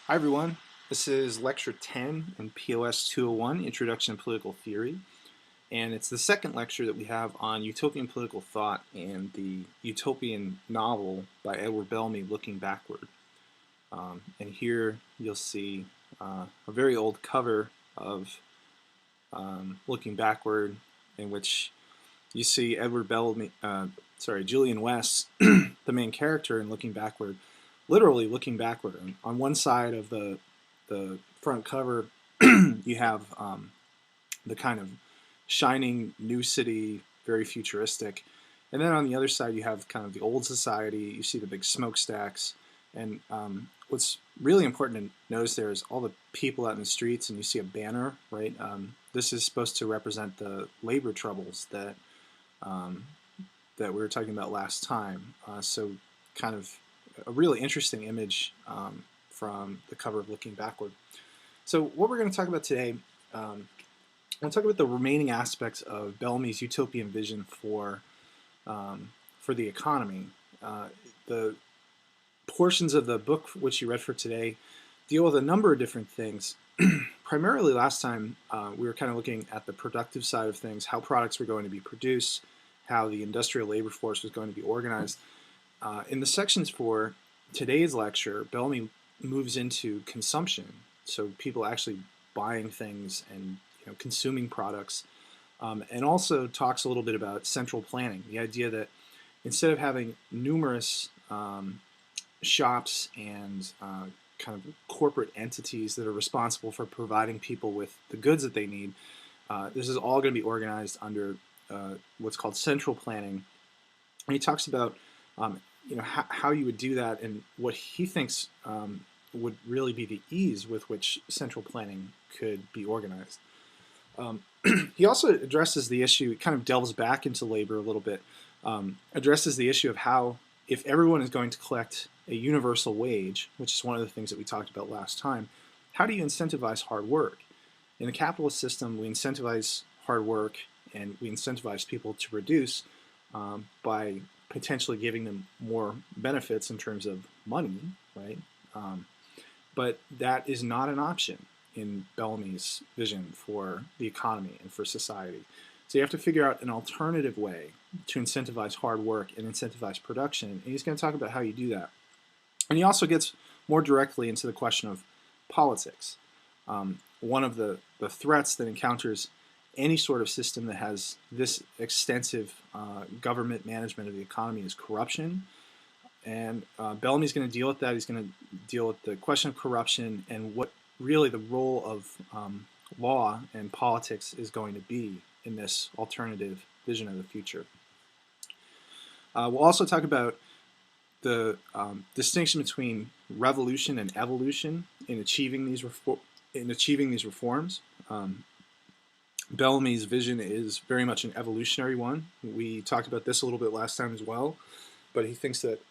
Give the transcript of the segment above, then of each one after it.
Hi everyone, this is lecture 10 in POS 201, Introduction to Political Theory, and it's the second lecture that we have on utopian political thought and the utopian novel by Edward Bellamy, Looking Backward. And here you'll see a very old cover of Looking Backward, in which you see Julian West, the main character in Looking Backward, literally looking backward. On one side of the front cover, you have the kind of shining new city, very futuristic, and then on the other side you have kind of the old society. You see the big smokestacks, and what's really important to notice there is all the people out in the streets, and you see a banner, right? This is supposed to represent the labor troubles that that we were talking about last time. So kind of a really interesting image from the cover of Looking Backward. So what we're going to talk about today, we'll talk about the remaining aspects of Bellamy's utopian vision for the economy. The portions of the book which you read for today deal with a number of different things. Primarily last time we were kind of looking at the productive side of things, how products were going to be produced, how the industrial labor force was going to be organized. In the sections for today's lecture, Bellamy moves into consumption, so people actually buying things and consuming products, and also talks a little bit about central planning, the idea that instead of having numerous shops and kind of corporate entities that are responsible for providing people with the goods that they need, this is all going to be organized under what's called central planning. And he talks about how you would do that, and what he thinks would really be the ease with which central planning could be organized. He also addresses the issue, kind of delves back into labor a little bit, addresses the issue of how, if everyone is going to collect a universal wage, which is one of the things that we talked about last time, how do you incentivize hard work? In a capitalist system, we incentivize hard work and we incentivize people to produce by potentially giving them more benefits in terms of money, right? But that is not an option in Bellamy's vision for the economy and for society. So you have to figure out an alternative way to incentivize hard work and incentivize production, and he's going to talk about how you do that. And he also gets more directly into the question of politics. One of the threats that encounters any sort of system that has this extensive government management of the economy is corruption. And Bellamy's going to deal with that. He's going to deal with the question of corruption and what really the role of law and politics is going to be in this alternative vision of the future. We'll also talk about the distinction between revolution and evolution in achieving these reforms. Bellamy's vision is very much an evolutionary one. We talked about this a little bit last time as well, but he thinks that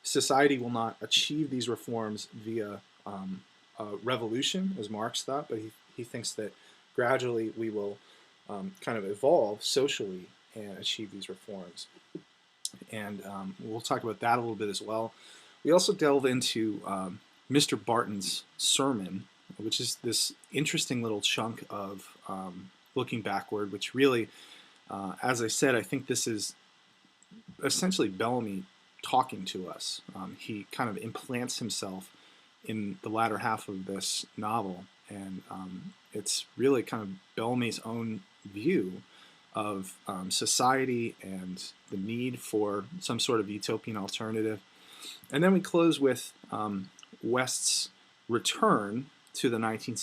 society will not achieve these reforms via revolution, as Marx thought, but he thinks that gradually we will kind of evolve socially and achieve these reforms. And we'll talk about that a little bit as well. We also delve into Mr. Barton's sermon, which is this interesting little chunk of Looking Backward, which really, as I said, I think this is essentially Bellamy talking to us. He kind of implants himself in the latter half of this novel, and it's really kind of Bellamy's own view of society and the need for some sort of utopian alternative. And then we close with West's return to the 19th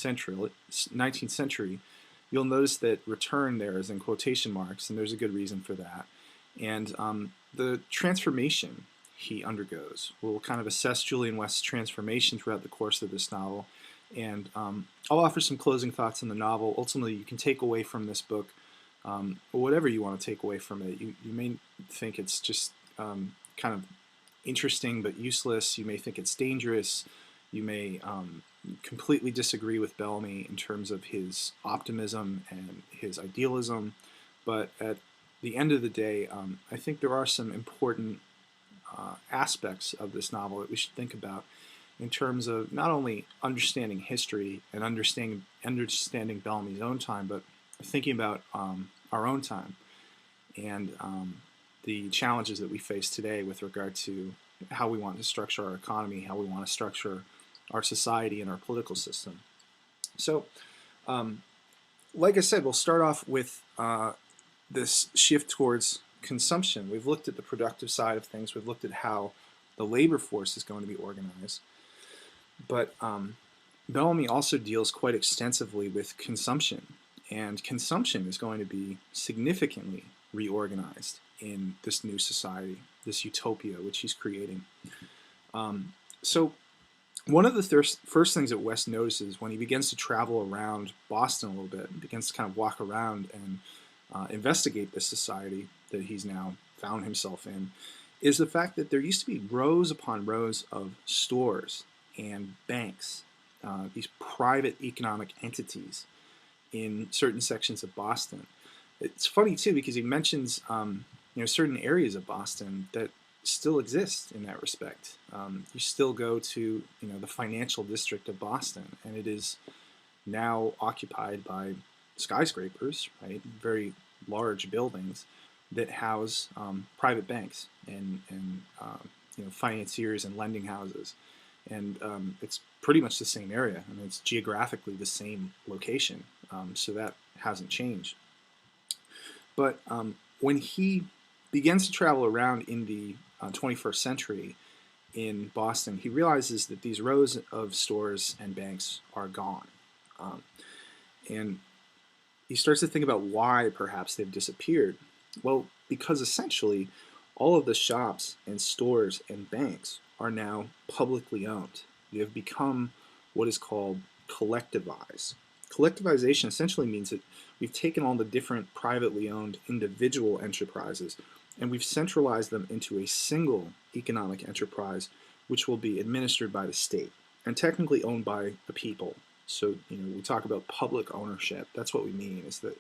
century. You'll notice that return there is in quotation marks, and there's a good reason for that. And the transformation he undergoes. We'll kind of assess Julian West's transformation throughout the course of this novel, and I'll offer some closing thoughts on the novel. Ultimately, you can take away from this book whatever you want to take away from it. You may think it's just kind of interesting but useless. You may think it's dangerous. You may completely disagree with Bellamy in terms of his optimism and his idealism, but at the end of the day, I think there are some important aspects of this novel that we should think about in terms of not only understanding history and understanding Bellamy's own time, but thinking about our own time and the challenges that we face today with regard to how we want to structure our economy, how we want to structure our society and our political system. So, like I said, we'll start off with this shift towards consumption. We've looked at the productive side of things. We've looked at how the labor force is going to be organized. But Bellamy also deals quite extensively with consumption. And consumption is going to be significantly reorganized in this new society, this utopia which he's creating. So one of the first things that West notices when he begins to travel around Boston a little bit, begins to kind of walk around and investigate this society that he's now found himself in, is the fact that there used to be rows upon rows of stores and banks, these private economic entities in certain sections of Boston. It's funny too because he mentions certain areas of Boston that still exist in that respect. You still go to the financial district of Boston, and it is now occupied by skyscrapers, right? Very large buildings that house private banks and financiers and lending houses, and it's pretty much the same area. I mean, it's geographically the same location, so that hasn't changed. But when he begins to travel around in the 21st century in Boston, he realizes that these rows of stores and banks are gone. And he starts to think about why perhaps they've disappeared. Well, because essentially all of the shops and stores and banks are now publicly owned. They have become what is called collectivized. Collectivization essentially means that we've taken all the different privately owned individual enterprises and we've centralized them into a single economic enterprise which will be administered by the state and technically owned by the people. So, we talk about public ownership. That's what we mean, is that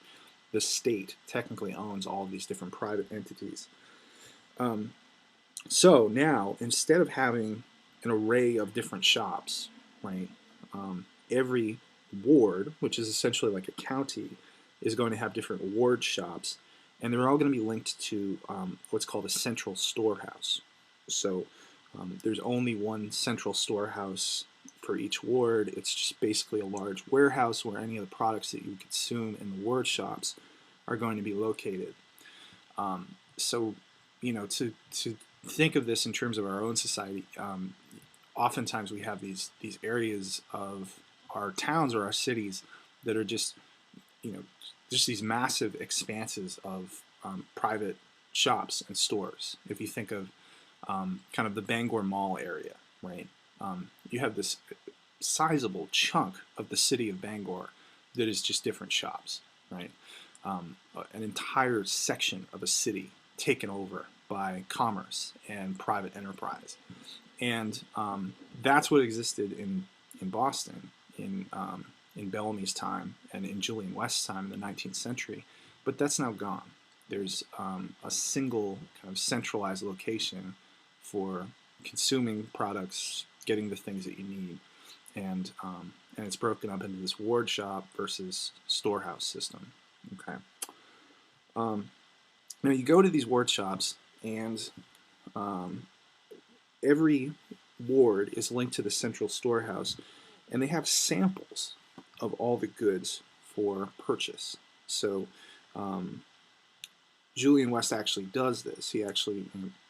the state technically owns all of these different private entities. So now, instead of having an array of different shops, right, every ward, which is essentially like a county, is going to have different ward shops, and they're all going to be linked to what's called a central storehouse. So there's only one central storehouse for each ward. It's just basically a large warehouse where any of the products that you consume in the ward shops are going to be located. So, to think of this in terms of our own society, oftentimes we have these areas of our towns or our cities that are just these massive expanses of private shops and stores. If you think of kind of the Bangor Mall area, right? You have this sizable chunk of the city of Bangor that is just different shops, right? An entire section of a city taken over by commerce and private enterprise. And that's what existed in Boston in Bellamy's time and in Julian West's time in the 19th century. But that's now gone. There's a single kind of centralized location for consuming products, getting the things that you need, and it's broken up into this ward shop versus storehouse system. Okay. Now you go to these ward shops, and every ward is linked to the central storehouse, and they have samples of all the goods for purchase. So Julian West actually does this. He actually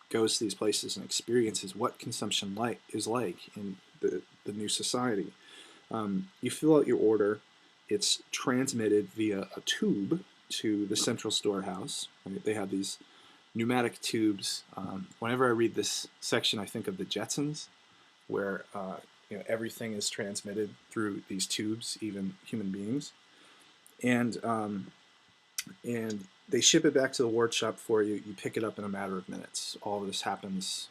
goes to these places and experiences what consumption is like in the new society. You fill out your order. It's transmitted via a tube to the central storehouse. Right? They have these pneumatic tubes. Whenever I read this section, I think of the Jetsons, where everything is transmitted through these tubes, even human beings, and they ship it back to the ward shop for you. You pick it up in a matter of minutes. All of this happens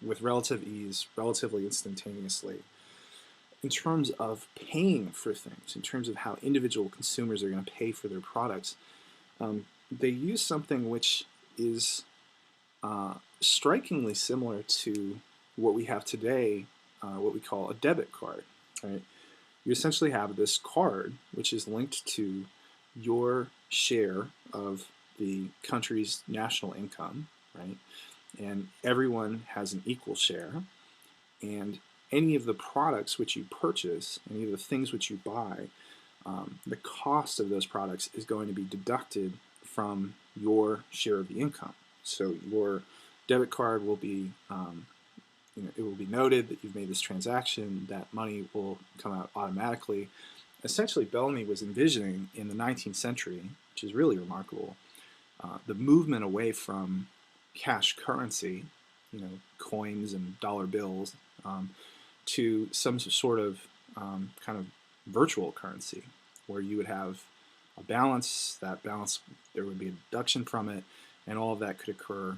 with relative ease, relatively instantaneously. In terms of paying for things, in terms of how individual consumers are going to pay for their products, they use something which is strikingly similar to what we have today what we call a debit card, right? You essentially have this card which is linked to your share of the country's national income, right? And everyone has an equal share, and any of the products which you purchase, any of the things which you buy, the cost of those products is going to be deducted from your share of the income. So your debit card will be, it will be noted that you've made this transaction, that money will come out automatically. Essentially, Bellamy was envisioning in the 19th century, which is really remarkable, the movement away from cash currency, coins and dollar bills, to some sort of kind of virtual currency, where you would have a balance. That balance, there would be a deduction from it, and all of that could occur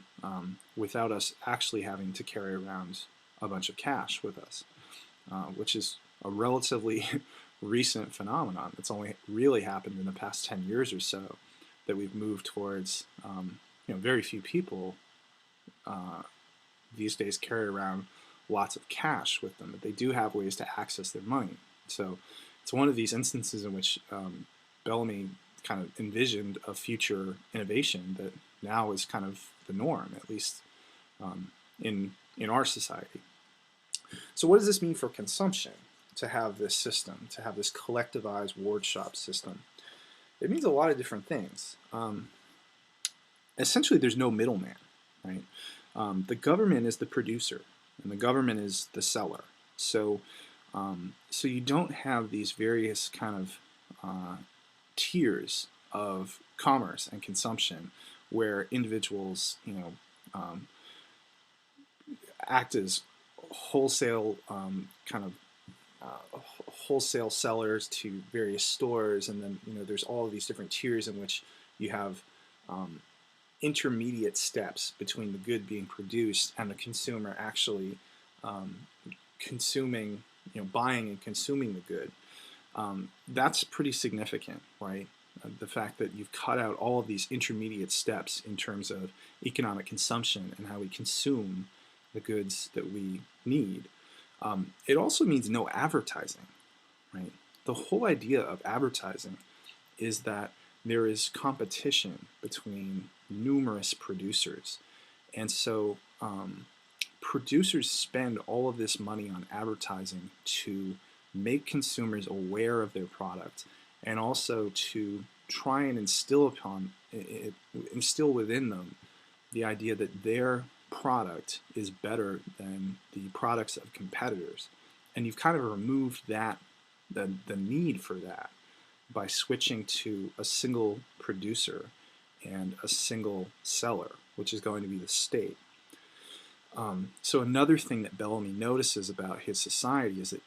without us actually having to carry around a bunch of cash with us, which is a relatively recent phenomenon. It's only really happened in the past 10 years or so that we've moved towards, very few people these days carry around lots of cash with them, but they do have ways to access their money. So it's one of these instances in which Bellamy kind of envisioned a future innovation that now is kind of the norm, at least in our society. So what does this mean for consumption, to have this system, to have this collectivized ward shop system? It means a lot of different things. Essentially, there's no middleman, right? The government is the producer, and the government is the seller. So you don't have these various kind of tiers of commerce and consumption where individuals, act as wholesale wholesale sellers to various stores, and then there's all of these different tiers in which you have intermediate steps between the good being produced and the consumer actually consuming, buying and consuming the good. That's pretty significant, right? The fact that you've cut out all of these intermediate steps in terms of economic consumption and how we consume the goods that we need. It also means no advertising, right? The whole idea of advertising is that there is competition between numerous producers. And so producers spend all of this money on advertising to make consumers aware of their product, and also to try and instill within them the idea that their product is better than the products of competitors. And you've kind of removed that, the need for that, by switching to a single producer and a single seller, which is going to be the state. So another thing that Bellamy notices about his society is that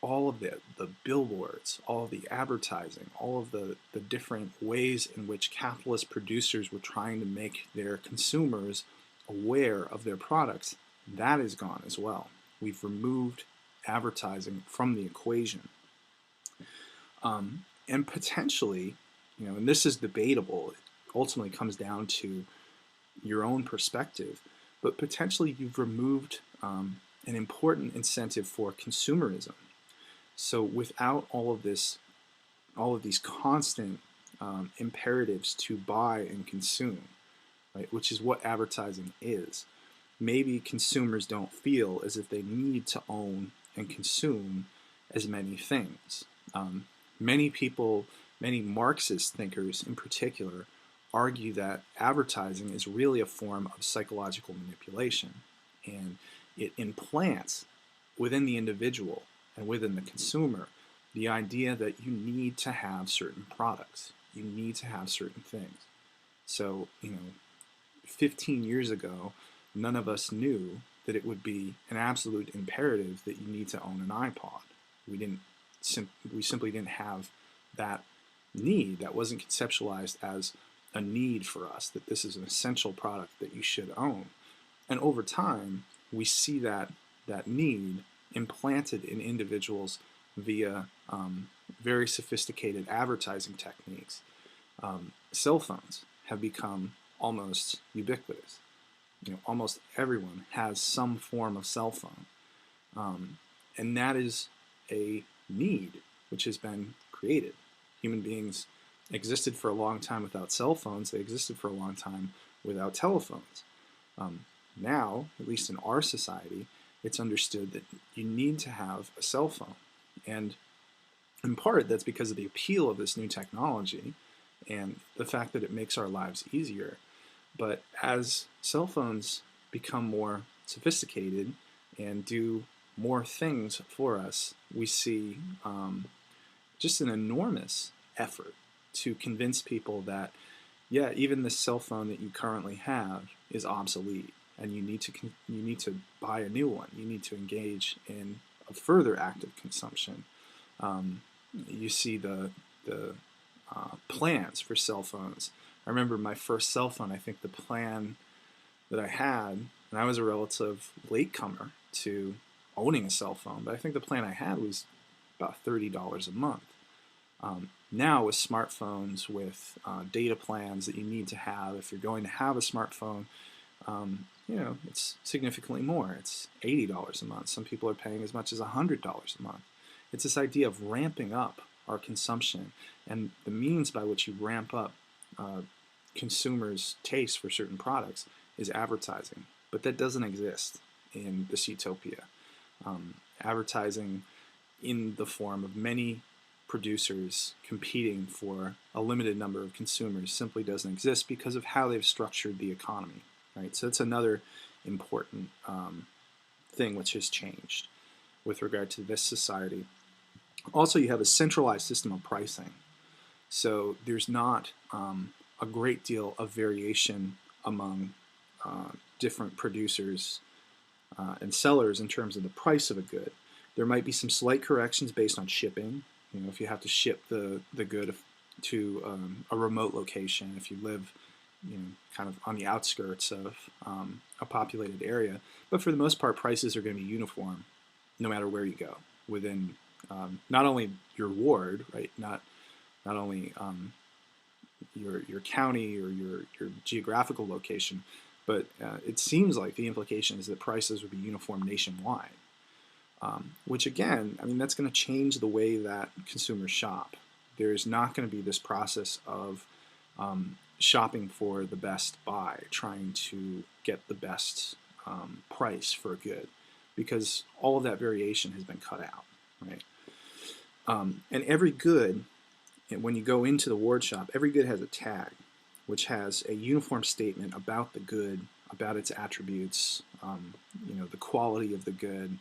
all of the billboards, all of the advertising, all of the different ways in which capitalist producers were trying to make their consumers aware of their products, that is gone as well. We've removed advertising from the equation. And potentially, and this is debatable, it ultimately comes down to your own perspective, but potentially you've removed an important incentive for consumerism. So without all of these constant imperatives to buy and consume, right, which is what advertising is, maybe consumers don't feel as if they need to own and consume as many things. Many people, many Marxist thinkers in particular, argue that advertising is really a form of psychological manipulation, and it implants within the individual and within the consumer the idea that you need to have certain products, you need to have certain things. So, 15 years ago, none of us knew that it would be an absolute imperative that you need to own an iPod. We simply didn't have that need. That wasn't conceptualized as a need for us, that this is an essential product that you should own. And over time, we see that need implanted in individuals via very sophisticated advertising techniques. Cell phones have become almost ubiquitous. Almost everyone has some form of cell phone. And that is a need which has been created. Human beings existed for a long time without cell phones. They existed for a long time without telephones. Now, at least in our society, it's understood that you need to have a cell phone. And in part, that's because of the appeal of this new technology and the fact that it makes our lives easier. But as cell phones become more sophisticated and do more things for us, we see just an enormous effort to convince people that, yeah, even the cell phone that you currently have is obsolete, and you need to buy a new one. You need to engage in a further active consumption. You see the plans for cell phones. I remember my first cell phone. I think the plan that I had, and I was a relative latecomer to owning a cell phone, but I think the plan I had was about $30 a month. Now with smartphones, with data plans that you need to have, if you're going to have a smartphone, it's significantly more. It's $80 a month. Some people are paying as much as $100 a month. It's this idea of ramping up our consumption, and the means by which you ramp up consumers' taste for certain products is advertising. But that doesn't exist in this utopia. Advertising in the form of many producers competing for a limited number of consumers simply doesn't exist because of how they've structured the economy. Right? So that's another important thing which has changed with regard to this society. Also, you have a centralized system of pricing. So there's not a great deal of variation among different producers and sellers in terms of the price of a good. There might be some slight corrections based on shipping. If you have to ship the good to a remote location, if you live kind of on the outskirts of a populated area. But for the most part, prices are going to be uniform no matter where you go within not only your ward, right? Not only your county or your geographical location, but it seems like the implication is that prices would be uniform nationwide. Which again, I mean, that's going to change the way that consumers shop. There's not going to be this process of shopping for the best buy, trying to get the best price for a good, because all of that variation has been cut out, right? And every good, when you go into the ward shop, every good has a tag, which has a uniform statement about the good, about its attributes, the quality of the good.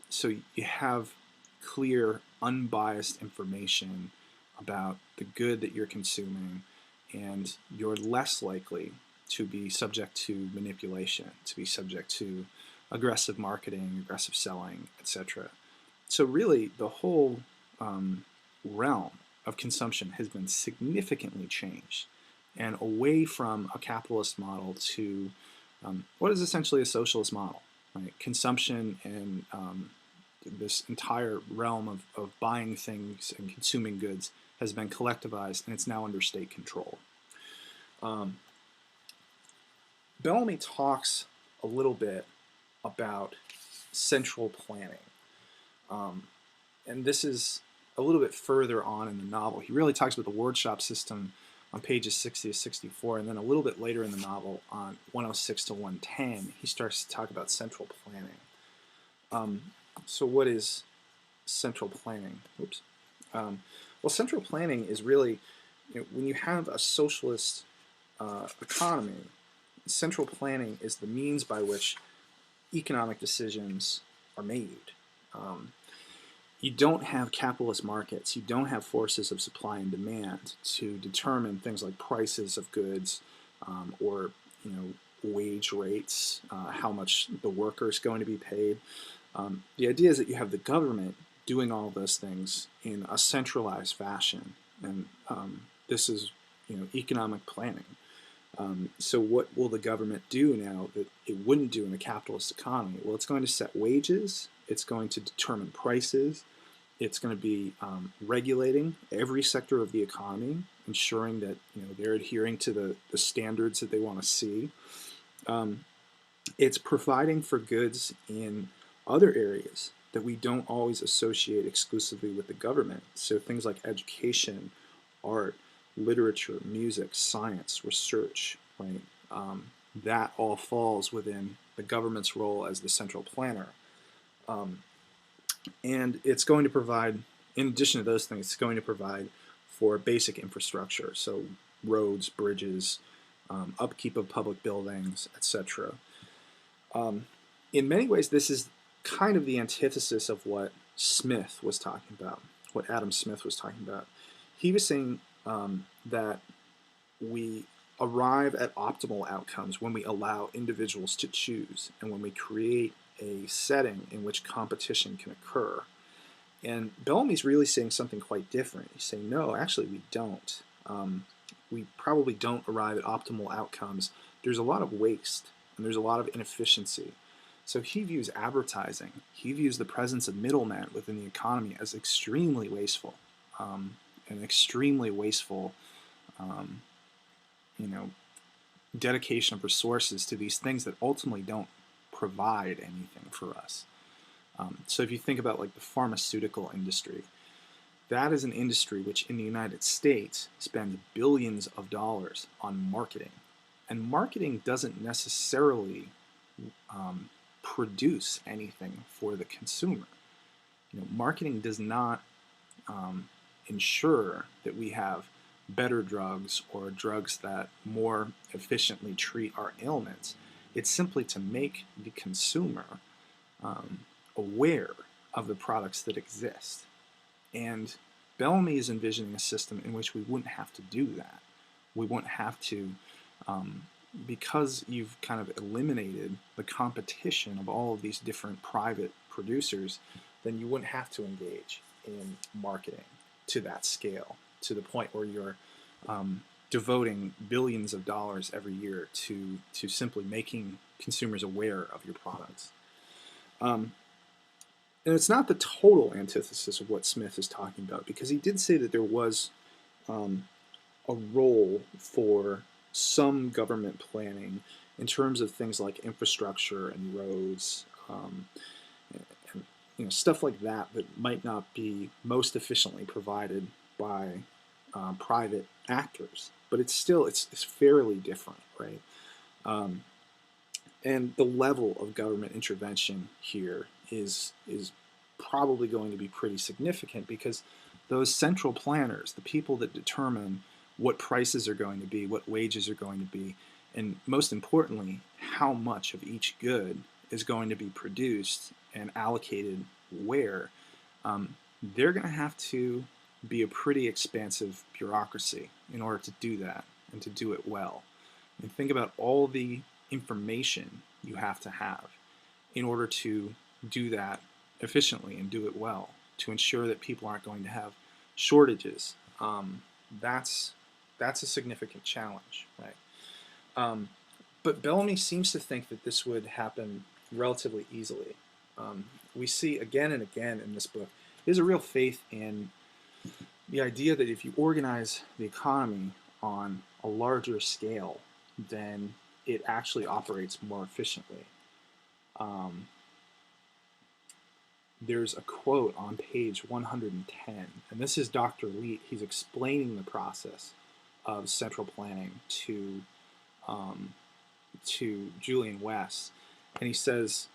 So you have clear, unbiased information about the good that you're consuming, and you're less likely to be subject to manipulation, to be subject to aggressive marketing, aggressive selling, etc. So really, the whole realm of consumption has been significantly changed, and away from a capitalist model to what is essentially a socialist model. Right? Consumption and this entire realm of buying things and consuming goods has been collectivized, and it's now under state control. Bellamy talks a little bit about central planning. And this is a little bit further on in the novel. He really talks about the ward shop system on pages 60 to 64, and then a little bit later in the novel on 106 to 110, he starts to talk about central planning. So what is central planning? Oops. Well, central planning is really, when you have a socialist economy, central planning is the means by which economic decisions are made. You don't have capitalist markets. You don't have forces of supply and demand to determine things like prices of goods or wage rates, how much the worker is going to be paid. The idea is that you have the government doing all those things in a centralized fashion, and this is economic planning. So what will the government do now that it wouldn't do in a capitalist economy? Well, it's going to set wages, it's going to determine prices, it's going to be regulating every sector of the economy, ensuring that they're adhering to the standards that they want to see. It's providing for goods in other areas that we don't always associate exclusively with the government. So things like education, art, literature, music, science, research, right? That all falls within the government's role as the central planner. And it's going to provide, in addition to those things, it's going to provide for basic infrastructure, so roads, bridges, upkeep of public buildings, etc. In many ways, this is kind of the antithesis of what Smith was talking about, what Adam Smith was talking about. He was saying that we arrive at optimal outcomes when we allow individuals to choose and when we create a setting in which competition can occur. And Bellamy's really saying something quite different. He's saying, no, actually we don't. We probably don't arrive at optimal outcomes. There's a lot of waste and there's a lot of inefficiency. So he views advertising, he views the presence of middlemen within the economy as extremely wasteful, an extremely wasteful, dedication of resources to these things that ultimately don't provide anything for us. So if you think about like the pharmaceutical industry, that is an industry which in the United States spends billions of dollars on marketing. And marketing doesn't necessarily produce anything for the consumer. Marketing does not ensure that we have better drugs or drugs that more efficiently treat our ailments. It's simply to make the consumer aware of the products that exist. And Bellamy is envisioning a system in which we wouldn't have to do that. We wouldn't have to, because you've kind of eliminated the competition of all of these different private producers, then you wouldn't have to engage in marketing to that scale, to the point where you're devoting billions of dollars every year to simply making consumers aware of your products. And it's not the total antithesis of what Smith is talking about, because he did say that there was a role for some government planning in terms of things like infrastructure and roads, and stuff like that might not be most efficiently provided by private actors, but it's fairly different, right? And the level of government intervention here is probably going to be pretty significant, because those central planners, the people that determine what prices are going to be, what wages are going to be, and most importantly, how much of each good is going to be produced and allocated where, they're going to have to be a pretty expansive bureaucracy in order to do that and to do it well. And think about all the information you have to have in order to do that efficiently and do it well, to ensure that people aren't going to have shortages. That's a significant challenge, right? But Bellamy seems to think that this would happen relatively easily. We see again and again in this book, there's a real faith in the idea that if you organize the economy on a larger scale, then it actually operates more efficiently. There's a quote on page 110, and this is Dr. Leet. He's explaining the process of central planning to Julian West, and he says,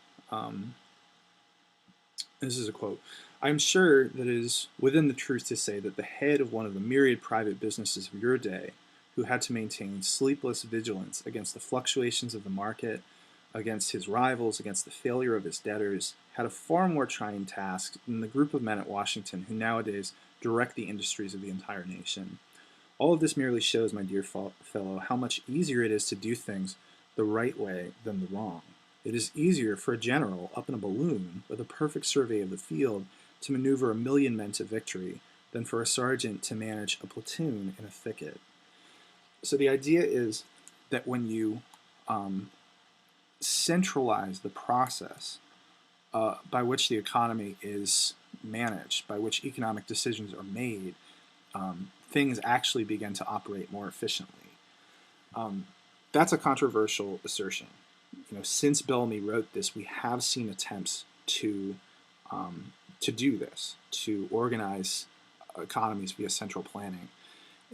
this is a quote, "I'm sure that it is within the truth to say that the head of one of the myriad private businesses of your day, who had to maintain sleepless vigilance against the fluctuations of the market, against his rivals, against the failure of his debtors, had a far more trying task than the group of men at Washington who nowadays direct the industries of the entire nation. All of this merely shows, my dear fellow, how much easier it is to do things the right way than the wrong. It is easier for a general up in a balloon with a perfect survey of the field to maneuver 1,000,000 men to victory than for a sergeant to manage a platoon in a thicket." So the idea is that when you centralize the process by which the economy is managed, by which economic decisions are made, things actually begin to operate more efficiently. That's a controversial assertion. Since Bellamy wrote this, we have seen attempts to to do this, to organize economies via central planning.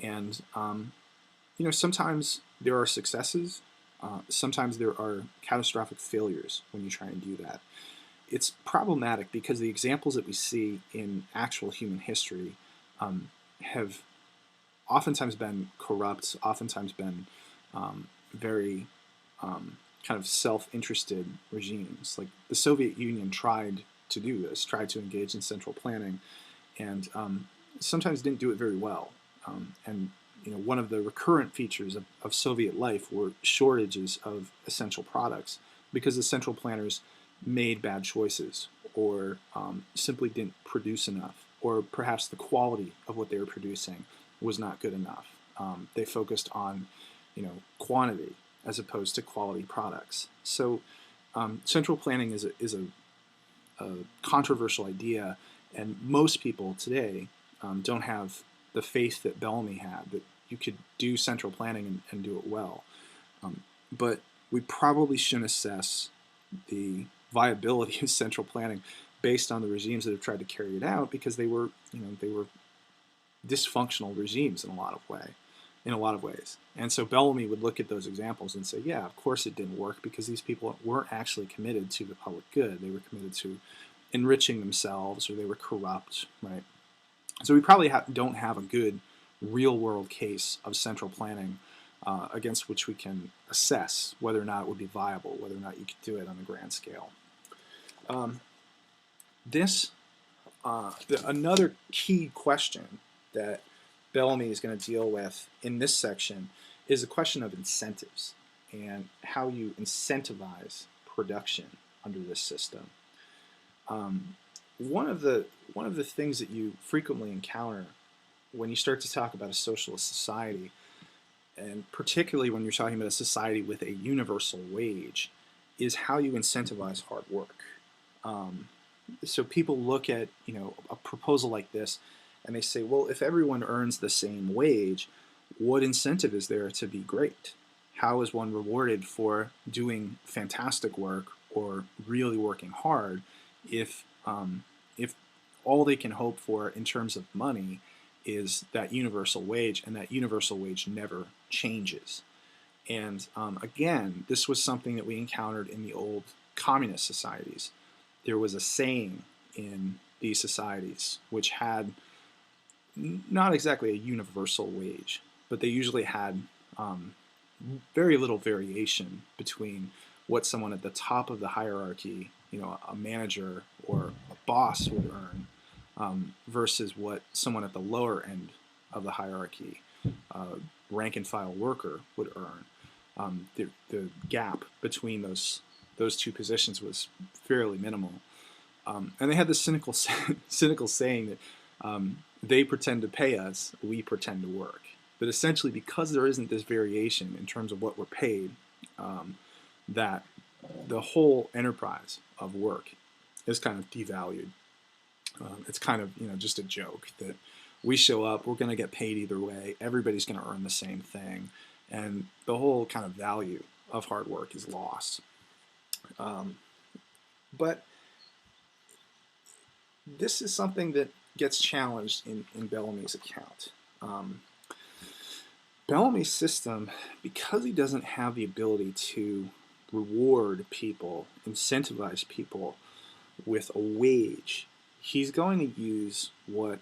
And sometimes there are successes, sometimes there are catastrophic failures when you try and do that. It's problematic because the examples that we see in actual human history have oftentimes been corrupt, oftentimes been very kind of self-interested regimes. Like the Soviet Union tried to do this, tried to engage in central planning, and sometimes didn't do it very well. And one of the recurrent features of Soviet life were shortages of essential products because the central planners made bad choices, or simply didn't produce enough, or perhaps the quality of what they were producing was not good enough. They focused on quantity as opposed to quality products. So central planning is a controversial idea, and most people today don't have the faith that Bellamy had, that you could do central planning and do it well. But we probably shouldn't assess the viability of central planning based on the regimes that have tried to carry it out, because they were dysfunctional regimes in a lot of ways. And so Bellamy would look at those examples and say, yeah, of course it didn't work, because these people weren't actually committed to the public good. They were committed to enriching themselves, or they were corrupt, right? So we probably don't have a good real-world case of central planning against which we can assess whether or not it would be viable, whether or not you could do it on a grand scale. Another key question that Bellamy is going to deal with in this section is the question of incentives and how you incentivize production under this system. One of the things that you frequently encounter when you start to talk about a socialist society, and particularly when you're talking about a society with a universal wage, is how you incentivize hard work. So people look at a proposal like this, and they say, well, if everyone earns the same wage, what incentive is there to be great? How is one rewarded for doing fantastic work or really working hard if all they can hope for in terms of money is that universal wage, and that universal wage never changes? And again, this was something that we encountered in the old communist societies. There was a saying in these societies which had not exactly a universal wage, but they usually had very little variation between what someone at the top of the hierarchy, a manager or a boss, would earn versus what someone at the lower end of the hierarchy, rank and file worker, would earn. The gap between those two positions was fairly minimal. And they had this cynical saying that they pretend to pay us, we pretend to work. But essentially, because there isn't this variation in terms of what we're paid, that the whole enterprise of work is kind of devalued. It's kind of just a joke that we show up, we're going to get paid either way, everybody's going to earn the same thing, and the whole kind of value of hard work is lost. But this is something that gets challenged in Bellamy's account. Bellamy's system, because he doesn't have the ability to reward people, incentivize people with a wage, he's going to use what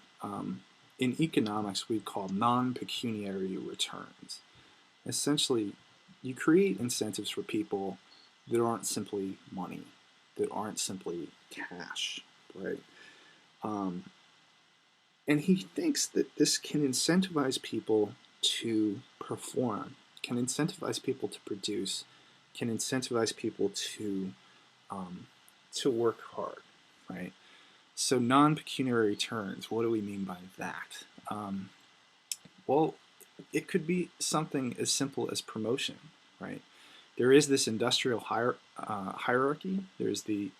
in economics we'd call non-pecuniary returns. Essentially, you create incentives for people that aren't simply money, that aren't simply cash, right? And he thinks that this can incentivize people to perform, can incentivize people to produce, can incentivize people to work hard, right? So non-pecuniary returns, what do we mean by that? Well, it could be something as simple as promotion, right? There is this industrial hierarchy. There's the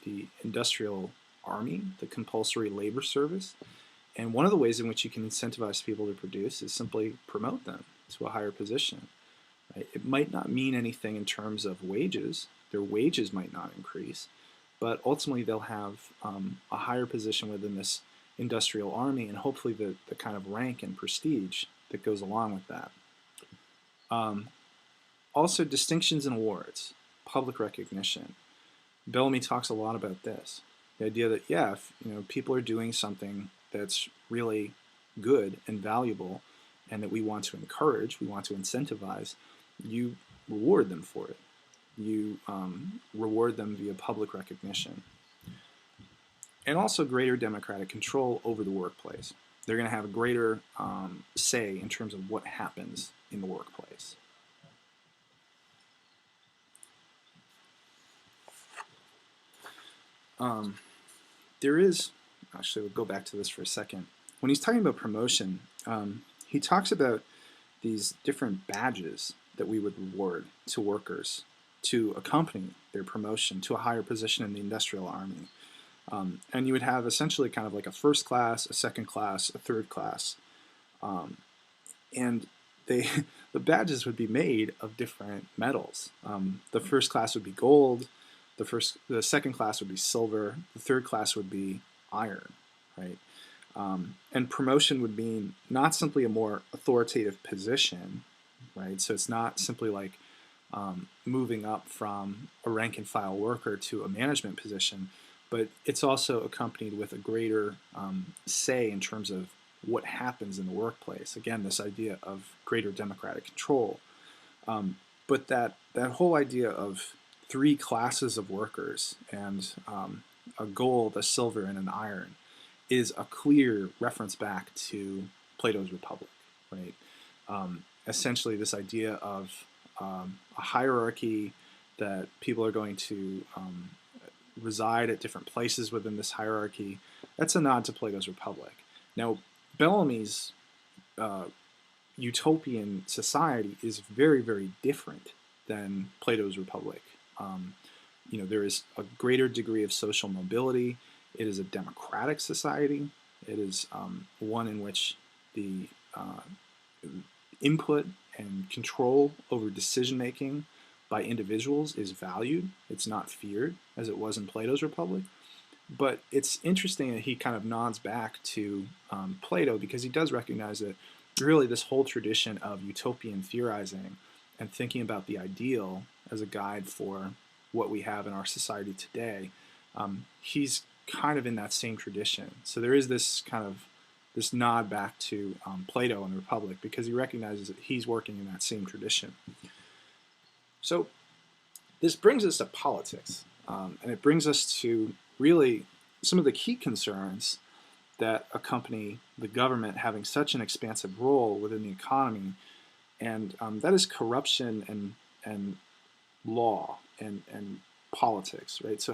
industrial army, the compulsory labor service. And one of the ways in which you can incentivize people to produce is simply promote them to a higher position. Right? It might not mean anything in terms of wages. Their wages might not increase, but ultimately they'll have a higher position within this industrial army, and hopefully the kind of rank and prestige that goes along with that. Also, distinctions and awards, public recognition. Bellamy talks a lot about this. The idea that, yeah, if people are doing something that's really good and valuable and that we want to encourage, we want to incentivize, you reward them for it. You reward them via public recognition. And also greater democratic control over the workplace. They're going to have a greater say in terms of what happens in the workplace. Actually, we'll go back to this for a second. When he's talking about promotion, he talks about these different badges that we would reward to workers to accompany their promotion to a higher position in the industrial army. And you would have essentially kind of like a first class, a second class, a third class. And the badges would be made of different metals. The first class would be gold, the second class would be silver, the third class would be iron, right? And promotion would mean not simply a more authoritative position, right? So it's not simply like moving up from a rank and file worker to a management position, but it's also accompanied with a greater say in terms of what happens in the workplace. Again, this idea of greater democratic control. But that whole idea of three classes of workers and a gold, a silver, and an iron is a clear reference back to Plato's Republic, right? Essentially this idea of a hierarchy that people are going to reside at different places within this hierarchy. That's a nod to Plato's Republic. Now, Bellamy's utopian society is very, very different than Plato's Republic. There is a greater degree of social mobility. It is a democratic society. It is one in which the input and control over decision-making by individuals is valued. It's not feared, as it was in Plato's Republic. But it's interesting that he kind of nods back to Plato, because he does recognize that really this whole tradition of utopian theorizing and thinking about the ideal as a guide for what we have in our society today, he's kind of in that same tradition. So there is this kind of this nod back to Plato and the Republic, because he recognizes that he's working in that same tradition. So this brings us to politics, and it brings us to really some of the key concerns that accompany the government having such an expansive role within the economy, and that is corruption and law and politics, right? So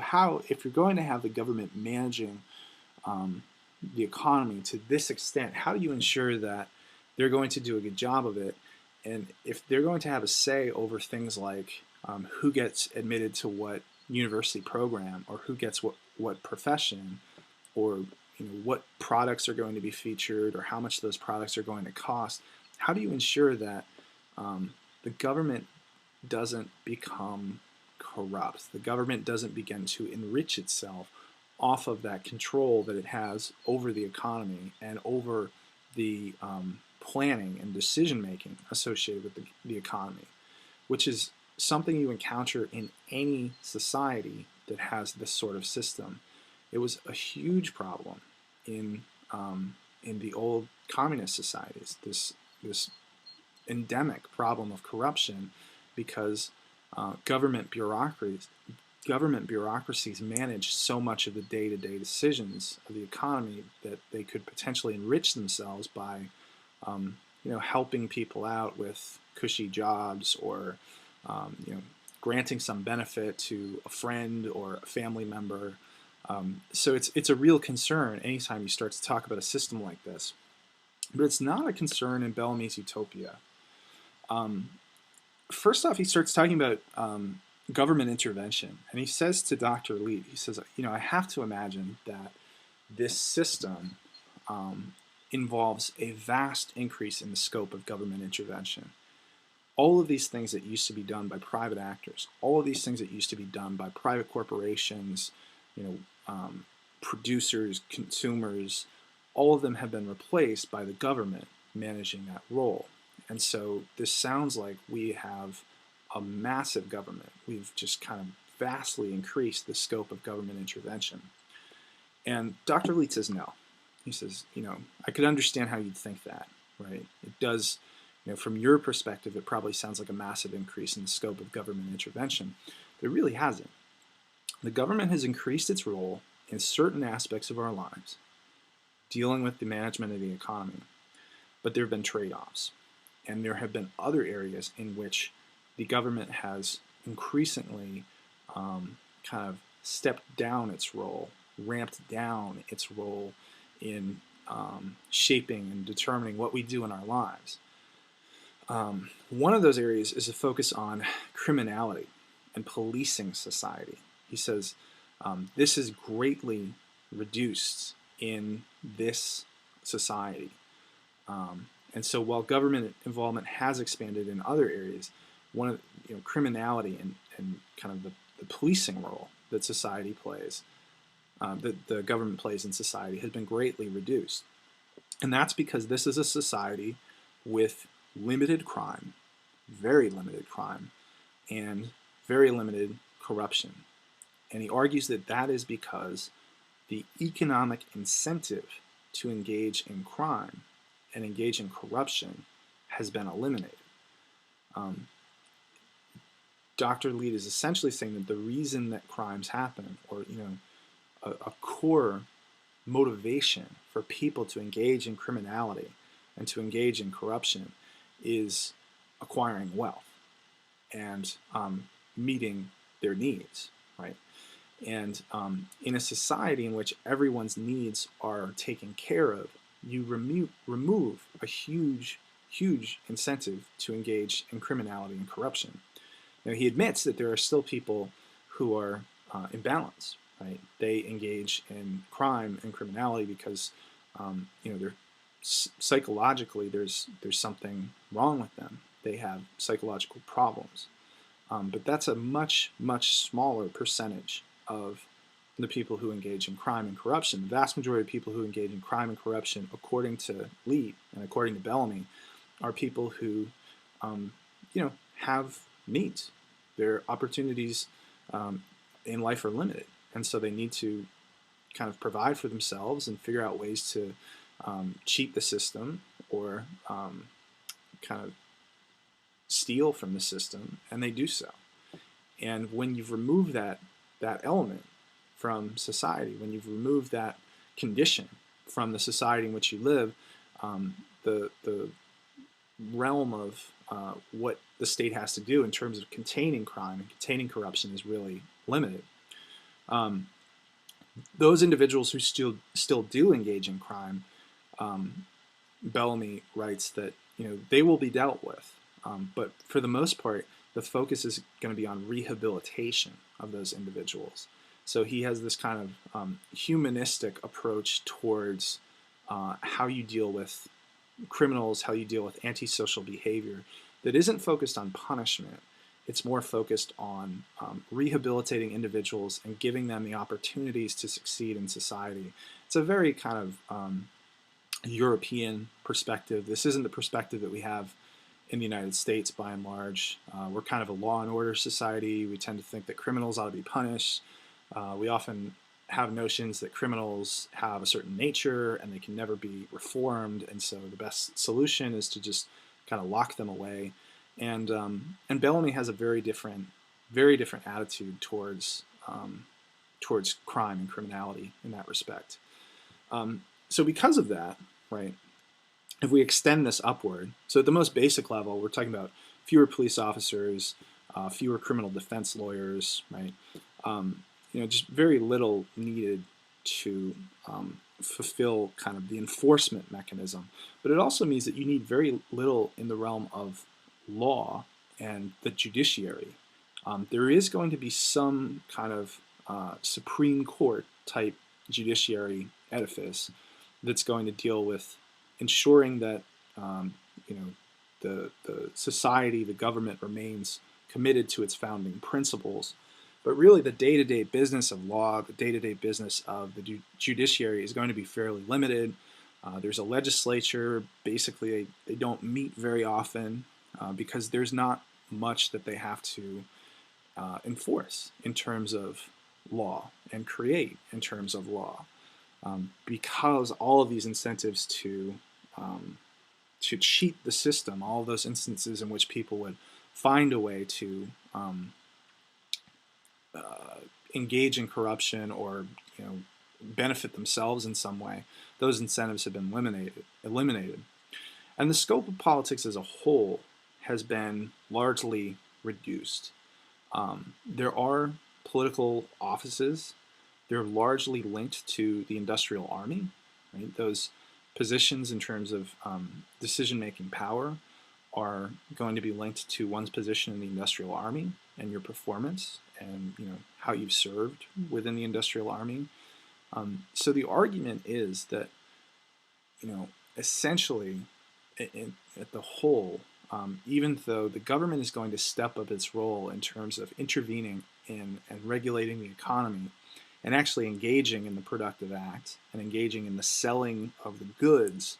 if you're going to have the government managing the economy to this extent, how do you ensure that they're going to do a good job of it? And if they're going to have a say over things like who gets admitted to what university program, or who gets what profession, or what products are going to be featured, or how much those products are going to cost, how do you ensure that the government doesn't become corrupt? The government doesn't begin to enrich itself off of that control that it has over the economy and over the planning and decision-making associated with the economy, which is something you encounter in any society that has this sort of system. It was a huge problem in the old communist societies, this endemic problem of corruption, because government bureaucracies manage so much of the day-to-day decisions of the economy that they could potentially enrich themselves by helping people out with cushy jobs, or granting some benefit to a friend or a family member. So it's a real concern anytime you start to talk about a system like this. But it's not a concern in Bellamy's Utopia. First off, he starts talking about government intervention, and he says to Dr. Leet, he says, I have to imagine that this system involves a vast increase in the scope of government intervention. All of these things that used to be done by private actors, all of these things that used to be done by private corporations, you know, producers, consumers, all of them have been replaced by the government managing that role. And so this sounds like we have a massive government. We've just kind of vastly increased the scope of government intervention. And Dr. Leet says no. He says, I could understand how you'd think that, right? It does, from your perspective, it probably sounds like a massive increase in the scope of government intervention, but it really hasn't. The government has increased its role in certain aspects of our lives, dealing with the management of the economy, but there have been trade-offs. And there have been other areas in which the government has increasingly kind of stepped down its role, ramped down its role in shaping and determining what we do in our lives. One of those areas is a focus on criminality and policing society. He says this is greatly reduced in this society. And so while government involvement has expanded in other areas, one of criminality and kind of the policing role that society plays, that the government plays in society, has been greatly reduced. And that's because this is a society with limited crime, very limited crime, and very limited corruption. And he argues that that is because the economic incentive to engage in crime and engage in corruption has been eliminated. Dr. Leet is essentially saying that the reason that crimes happen, or a core motivation for people to engage in criminality and to engage in corruption, is acquiring wealth and meeting their needs, right? And in a society in which everyone's needs are taken care of, you remove a huge incentive to engage in criminality and corruption. Now, he admits that there are still people who are imbalanced, right? They engage in crime and criminality because they're psychologically there's something wrong with them. They have psychological problems, but that's a much smaller percentage of the people who engage in crime and corruption. The vast majority of people who engage in crime and corruption, according to Leet and according to Bellamy, are people who, have needs. Their opportunities in life are limited, and so they need to kind of provide for themselves and figure out ways to cheat the system or kind of steal from the system, and they do so. And when you've removed that element from society, when you've removed that condition from the society in which you live, the realm of what the state has to do in terms of containing crime and containing corruption is really limited. Those individuals who still do engage in crime, Bellamy writes that they will be dealt with, but for the most part, the focus is going to be on rehabilitation of those individuals. So he has this kind of humanistic approach towards how you deal with criminals, how you deal with antisocial behavior that isn't focused on punishment. It's more focused on rehabilitating individuals and giving them the opportunities to succeed in society. It's a very kind of European perspective. This isn't the perspective that we have in the United States by and large. We're kind of a law and order society. We tend to think that criminals ought to be punished. We often have notions that criminals have a certain nature and they can never be reformed, and so the best solution is to just kind of lock them away. And Bellamy has a very different attitude towards crime and criminality in that respect. So because of that, right, if we extend this upward, so at the most basic level, we're talking about fewer police officers, fewer criminal defense lawyers, right? Just very little needed to fulfill kind of the enforcement mechanism. But it also means that you need very little in the realm of law and the judiciary. There is going to be some kind of Supreme Court type judiciary edifice that's going to deal with ensuring that the society, the government remains committed to its founding principles, But really the day-to-day business of law, the day-to-day business of the judiciary is going to be fairly limited. There's a legislature. Basically, they don't meet very often because there's not much that they have to enforce in terms of law and create in terms of law, because all of these incentives to cheat the system, all of those instances in which people would find a way to engage in corruption or benefit themselves in some way, those incentives have been eliminated. And the scope of politics as a whole has been largely reduced. There are political offices. They're largely linked to the industrial army. Right? Those positions in terms of decision-making power are going to be linked to one's position in the industrial army and your performance and how you've served within the industrial army. So the argument is that essentially at the whole, even though the government is going to step up its role in terms of intervening in and regulating the economy and actually engaging in the productive act and engaging in the selling of the goods,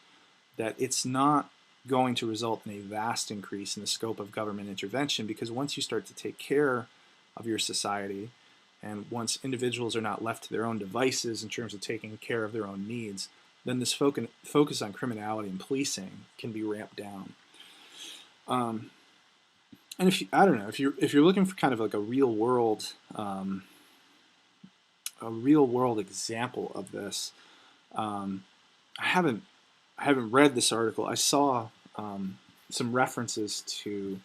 that it's not going to result in a vast increase in the scope of government intervention, because once you start to take care of your society and once individuals are not left to their own devices in terms of taking care of their own needs, then this focus on criminality and policing can be ramped down. And I don't know, if you're looking for kind of like a real world example of this, I haven't read this article. I saw some references to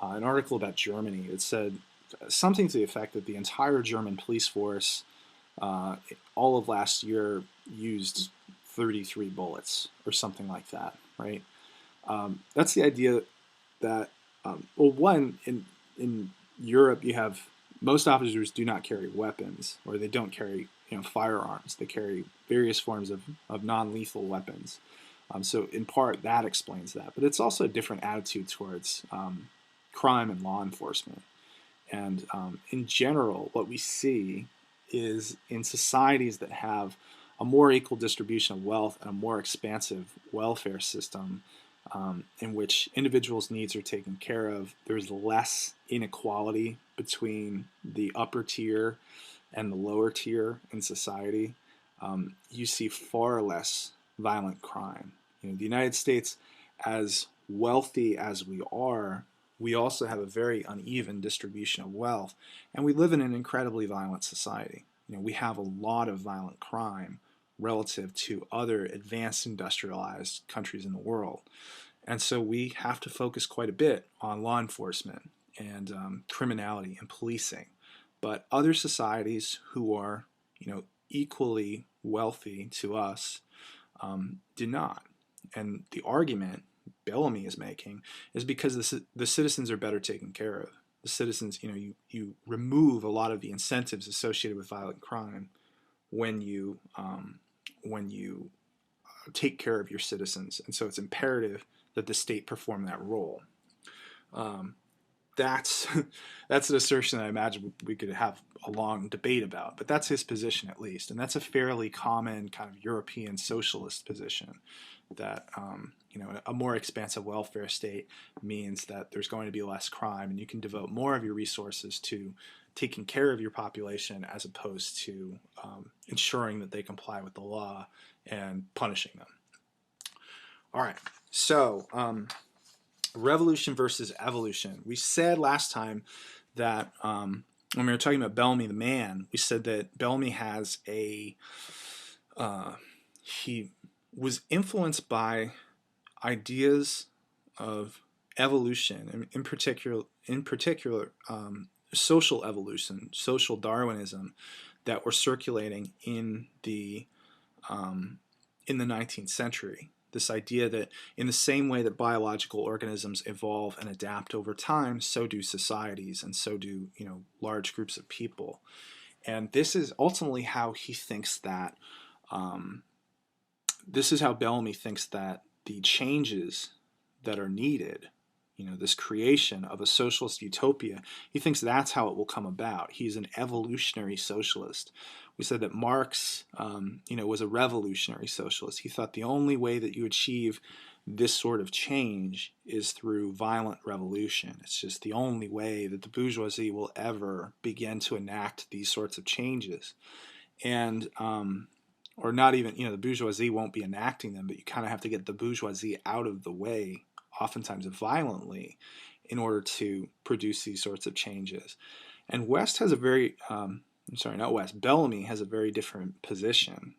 an article about Germany. It said something to the effect that the entire German police force, all of last year, used 33 bullets or something like that, right? That's the idea that, well, one, in Europe, you have most officers do not carry weapons, or they don't carry firearms. They carry various forms of non-lethal weapons. So in part, that explains that. But it's also a different attitude towards crime and law enforcement. And in general, what we see is in societies that have a more equal distribution of wealth and a more expansive welfare system, in which individuals' needs are taken care of, there's less inequality between the upper tier and the lower tier in society. You see far less violent crime. The United States, as wealthy as we are, we also have a very uneven distribution of wealth, and we live in an incredibly violent society. We have a lot of violent crime relative to other advanced industrialized countries in the world. And so we have to focus quite a bit on law enforcement and criminality and policing. But other societies who are, equally wealthy to us do not. And the argument Bellamy is making is because the citizens are better taken care of. The citizens, you remove a lot of the incentives associated with violent crime when you take care of your citizens, and so it's imperative that the state perform that role. That's an assertion that I imagine we could have a long debate about, but that's his position at least, and that's a fairly common kind of European socialist position, that a more expansive welfare state means that there's going to be less crime, and you can devote more of your resources to taking care of your population as opposed to ensuring that they comply with the law and punishing them. All right, so revolution versus evolution. We said last time that when we were talking about Bellamy the man, we said that Bellamy has he was influenced by ideas of evolution, and in particular social evolution, social Darwinism, that were circulating in the 19th century. This idea that in the same way that biological organisms evolve and adapt over time, so do societies, and so do large groups of people. And this is ultimately how he thinks that. This is how Bellamy thinks that the changes that are needed, this creation of a socialist utopia, he thinks that's how it will come about. He's an evolutionary socialist. We said that Marx, was a revolutionary socialist. He thought the only way that you achieve this sort of change is through violent revolution. It's just the only way that the bourgeoisie will ever begin to enact these sorts of changes. And, or not even, the bourgeoisie won't be enacting them, but you kind of have to get the bourgeoisie out of the way, oftentimes violently, in order to produce these sorts of changes. And West has a very, Bellamy has a very different position.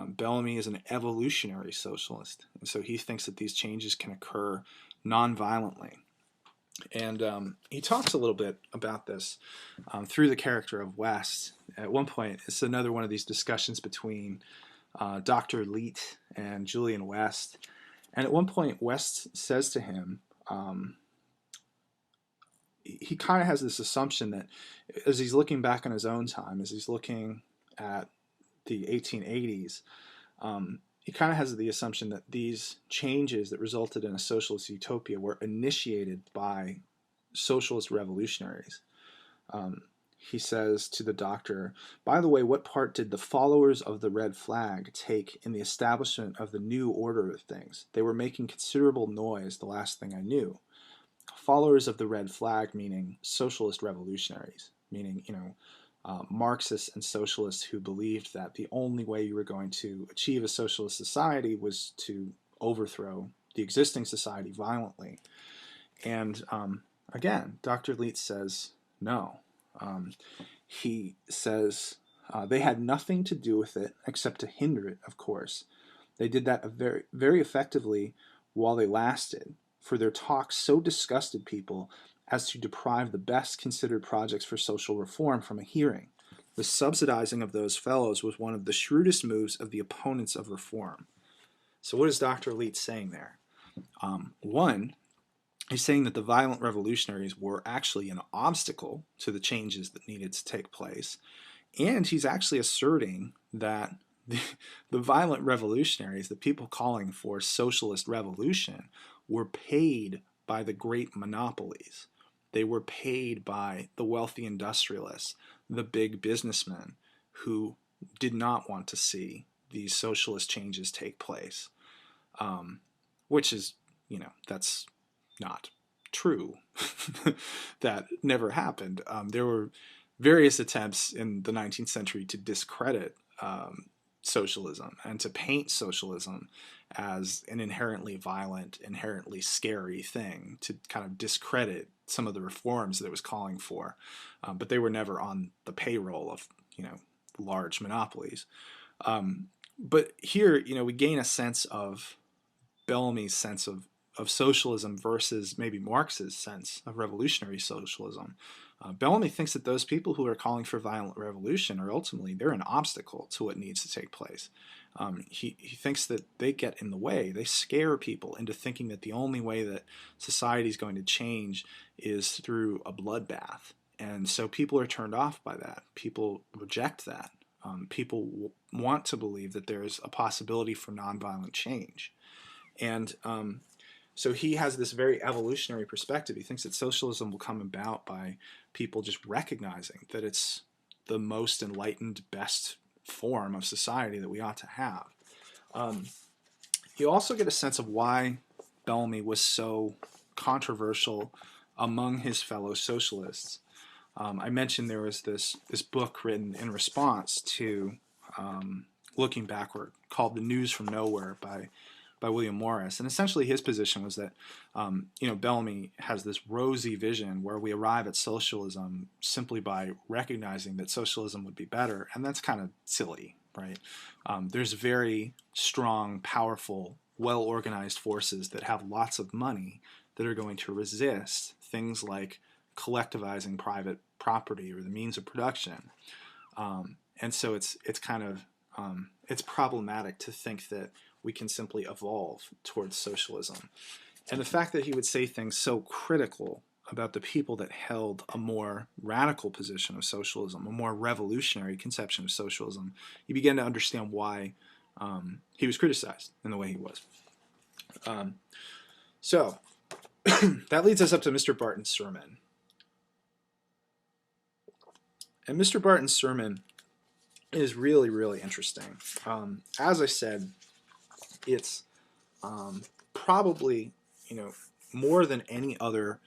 Bellamy is an evolutionary socialist, and so he thinks that these changes can occur non-violently. And he talks a little bit about this through the character of West. At one point, it's another one of these discussions between Dr. Leet and Julian West. And at one point, West says to him, he kind of has this assumption that as he's looking back on his own time, as he's looking at the 1880s, he kind of has the assumption that these changes that resulted in a socialist utopia were initiated by socialist revolutionaries. He says to the doctor, by the way, what part did the followers of the red flag take in the establishment of the new order of things? They were making considerable noise, the last thing I knew. Followers of the red flag meaning socialist revolutionaries, meaning, Marxists and socialists who believed that the only way you were going to achieve a socialist society was to overthrow the existing society violently. And again, Dr. Leet says no. He says they had nothing to do with it except to hinder it, of course. They did that very, very effectively while they lasted, for their talks so disgusted people as to deprive the best considered projects for social reform from a hearing. The subsidizing of those fellows was one of the shrewdest moves of the opponents of reform. So what is Dr. Leet saying there? One, he's saying that the violent revolutionaries were actually an obstacle to the changes that needed to take place. And he's actually asserting that the violent revolutionaries, the people calling for socialist revolution, were paid by the great monopolies. They were paid by the wealthy industrialists, the big businessmen who did not want to see these socialist changes take place, which is, that's not true. That never happened. There were various attempts in the 19th century to discredit socialism and to paint socialism as an inherently violent, inherently scary thing, to kind of discredit some of the reforms that it was calling for. But they were never on the payroll of, large monopolies. But here, we gain a sense of Bellamy's sense of socialism versus maybe Marx's sense of revolutionary socialism. Bellamy thinks that those people who are calling for violent revolution are ultimately, they're an obstacle to what needs to take place. He thinks that they get in the way. They scare people into thinking that the only way that society is going to change is through a bloodbath. And so people are turned off by that. People reject that. People want to believe that there's a possibility for nonviolent change. And so he has this very evolutionary perspective. He thinks that socialism will come about by people just recognizing that it's the most enlightened, best form of society that we ought to have. You also get a sense of why Bellamy was so controversial among his fellow socialists. I mentioned there was this book written in response to Looking Backward called The News from Nowhere by William Morris. And essentially his position was that, Bellamy has this rosy vision where we arrive at socialism simply by recognizing that socialism would be better. And that's kind of silly, right? There's very strong, powerful, well-organized forces that have lots of money that are going to resist things like collectivizing private property or the means of production. And so it's kind of, it's problematic to think that we can simply evolve towards socialism. And the fact that he would say things so critical about the people that held a more radical position of socialism, a more revolutionary conception of socialism, you begin to understand why he was criticized in the way he was. So that leads us up to Mr. Barton's sermon. And Mr. Barton's sermon is really, really interesting. As I said, it's probably, more than any other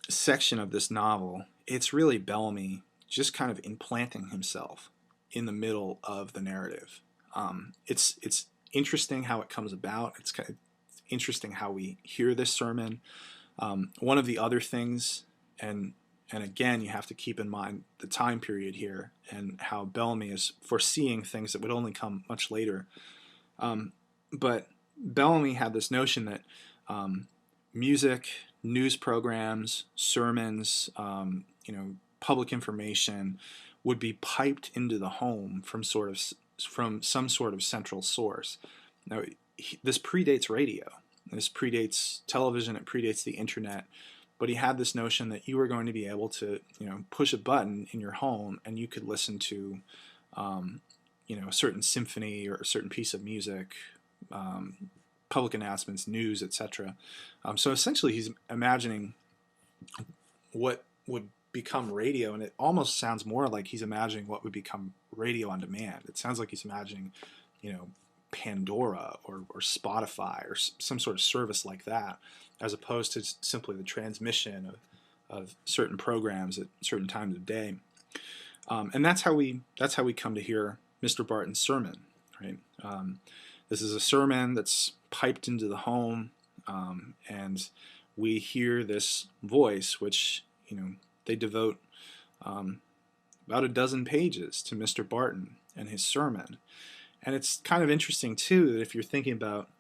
section of this novel, it's really Bellamy just kind of implanting himself in the middle of the narrative. It's interesting how it comes about. It's kind of interesting how we hear this sermon. One of the other things, and again, you have to keep in mind the time period here and how Bellamy is foreseeing things that would only come much later. But Bellamy had this notion that music, news programs, sermons, public information would be piped into the home from some sort of central source. Now, this predates radio. This predates television. It predates the internet. But he had this notion that you were going to be able to, push a button in your home and you could listen to, a certain symphony or a certain piece of music, public announcements, news, etc. So essentially, he's imagining what would become radio, and it almost sounds more like he's imagining what would become radio on demand. It sounds like he's imagining, Pandora or Spotify or some sort of service like that, as opposed to simply the transmission of certain programs at certain times of day. And that's how we come to hear Mr. Barton's sermon, right? This is a sermon that's piped into the home, and we hear this voice, which they devote about a dozen pages to Mr. Barton and his sermon. And it's kind of interesting, too, that if you're thinking about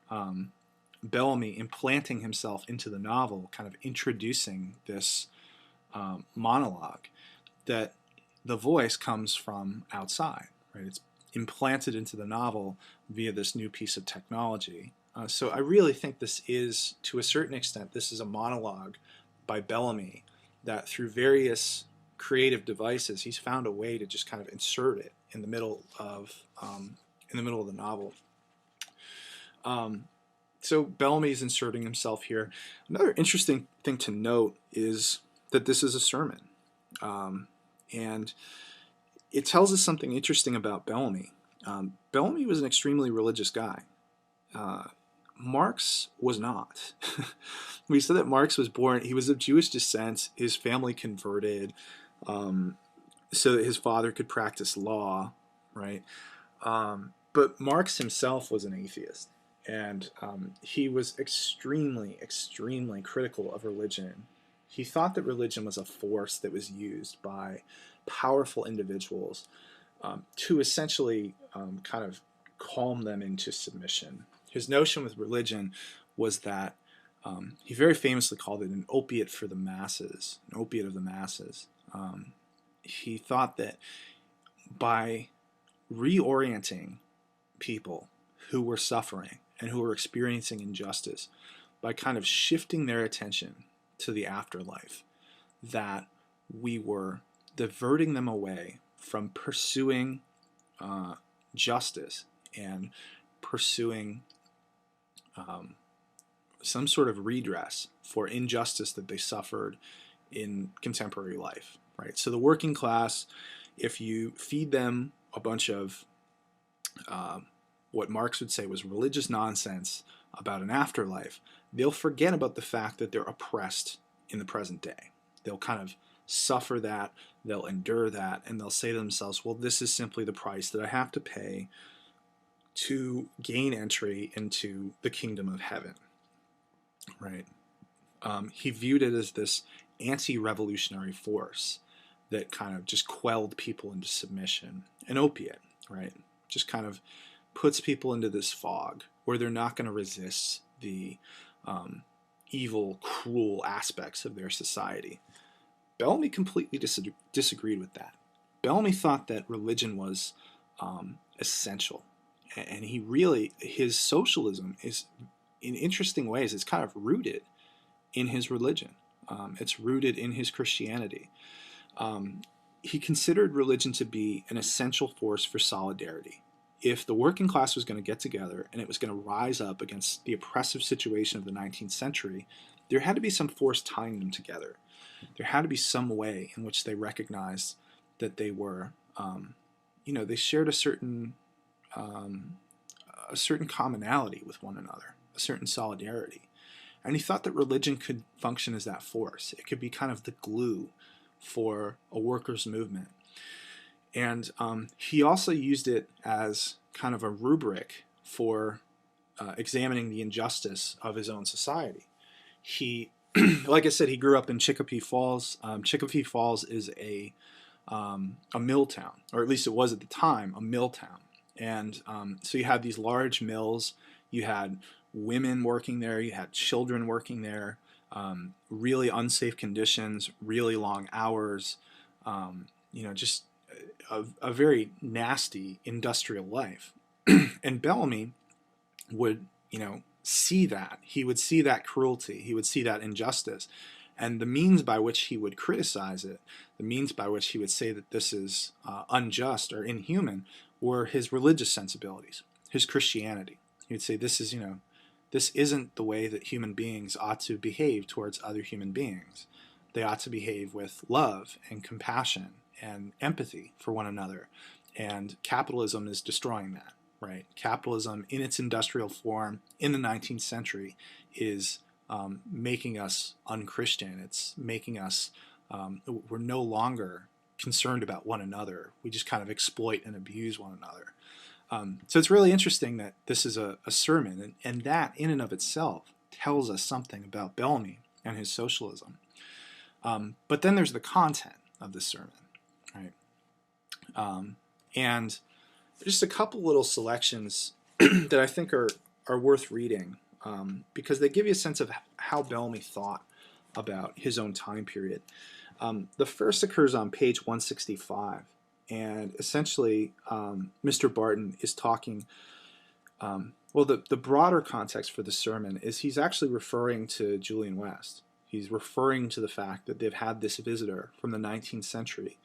Bellamy implanting himself into the novel, kind of introducing this monologue, that the voice comes from outside, right? It's implanted into the novel via this new piece of technology. So I really think this is, to a certain extent, this is a monologue by Bellamy that through various creative devices, he's found a way to just kind of insert it in the middle of the novel. So Bellamy's inserting himself here. Another interesting thing to note is that this is a sermon. And it tells us something interesting about Bellamy. Bellamy was an extremely religious guy. Marx was not. We said that Marx was he was of Jewish descent. His family converted so that his father could practice law, right? But Marx himself was an atheist. And he was extremely, extremely critical of religion. He thought that religion was a force that was used by powerful individuals to essentially kind of calm them into submission. His notion with religion was that he very famously called it an opiate for the masses, an opiate of the masses. He thought that by reorienting people who were suffering and who were experiencing injustice, by kind of shifting their attention to the afterlife, that we were diverting them away from pursuing justice and pursuing some sort of redress for injustice that they suffered in contemporary life, right? So the working class, if you feed them a bunch of what Marx would say was religious nonsense about an afterlife, they'll forget about the fact that they're oppressed in the present day. They'll kind of suffer that, they'll endure that, and they'll say to themselves, well, this is simply the price that I have to pay to gain entry into the kingdom of heaven, right? He viewed it as this anti-revolutionary force that kind of just quelled people into submission, an opiate, right? Just kind of puts people into this fog where they're not going to resist the evil, cruel aspects of their society. Bellamy completely disagreed with that. Bellamy thought that religion was essential. And his socialism is, in interesting ways, it's kind of rooted in his religion. It's rooted in his Christianity. He considered religion to be an essential force for solidarity if the working class was going to get together and it was going to rise up against the oppressive situation of the 19th century, there had to be some force tying them together. There had to be some way in which they recognized that they were, they shared a certain commonality with one another, a certain solidarity. And he thought that religion could function as that force. It could be kind of the glue for a workers' movement. And he also used it as kind of a rubric for examining the injustice of his own society. He, like I said, he grew up in Chicopee Falls. Chicopee Falls is a mill town, or at least it was at the time, a mill town. And so you had these large mills, you had women working there, you had children working there, really unsafe conditions, really long hours, just a very nasty industrial life. And Bellamy would, see that. He would see that cruelty, he would see that injustice. And the means by which he would criticize it, the means by which he would say that this is unjust or inhuman, were his religious sensibilities, his Christianity. He would say this isn't the way that human beings ought to behave towards other human beings. They ought to behave with love and compassion and empathy for one another. And capitalism is destroying that, right? Capitalism in its industrial form in the 19th century is making us unchristian. It's making us, we're no longer concerned about one another. We just kind of exploit and abuse one another. So it's really interesting that this is a sermon, and that in and of itself tells us something about Bellamy and his socialism. But then there's the content of the sermon, right? And just a couple little selections that I think are worth reading, because they give you a sense of how Bellamy thought about his own time period. The first occurs on page 165, and essentially Mr. Barton is talking, the broader context for the sermon is he's actually referring to Julian West. He's referring to the fact that they've had this visitor from the 19th century,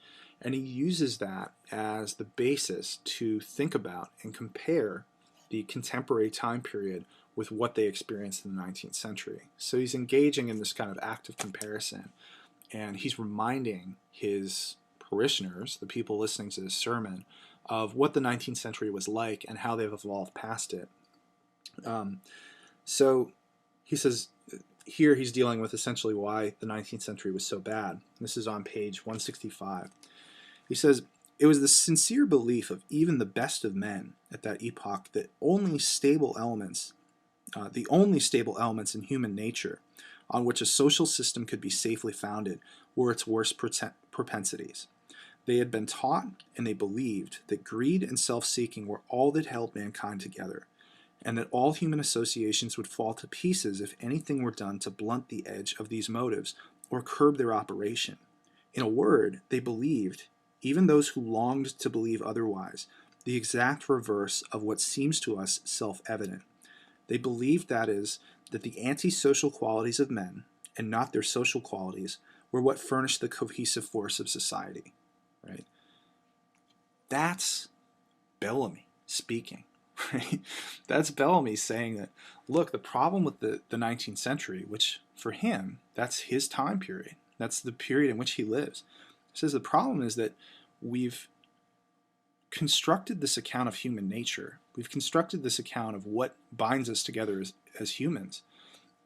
and he uses that as the basis to think about and compare the contemporary time period with what they experienced in the 19th century. So he's engaging in this kind of active comparison, and he's reminding his parishioners, the people listening to this sermon, of what the 19th century was like and how they've evolved past it. So he says, here he's dealing with essentially why the 19th century was so bad. This is on page 165. He says, "It was the sincere belief of even the best of men at that epoch that the only stable elements in human nature on which a social system could be safely founded were its worst propensities. They had been taught and they believed that greed and self-seeking were all that held mankind together, and that all human associations would fall to pieces if anything were done to blunt the edge of these motives or curb their operation. In a word, they believed, even those who longed to believe otherwise, the exact reverse of what seems to us self-evident. They believed, that is, that the antisocial qualities of men, and not their social qualities, were what furnished the cohesive force of society." Right? That's Bellamy speaking. Right? That's Bellamy saying that, look, the problem with the 19th century, which for him, that's his time period. That's the period in which he lives. He says the problem is that we've constructed this account of human nature. We've constructed this account of what binds us together as humans.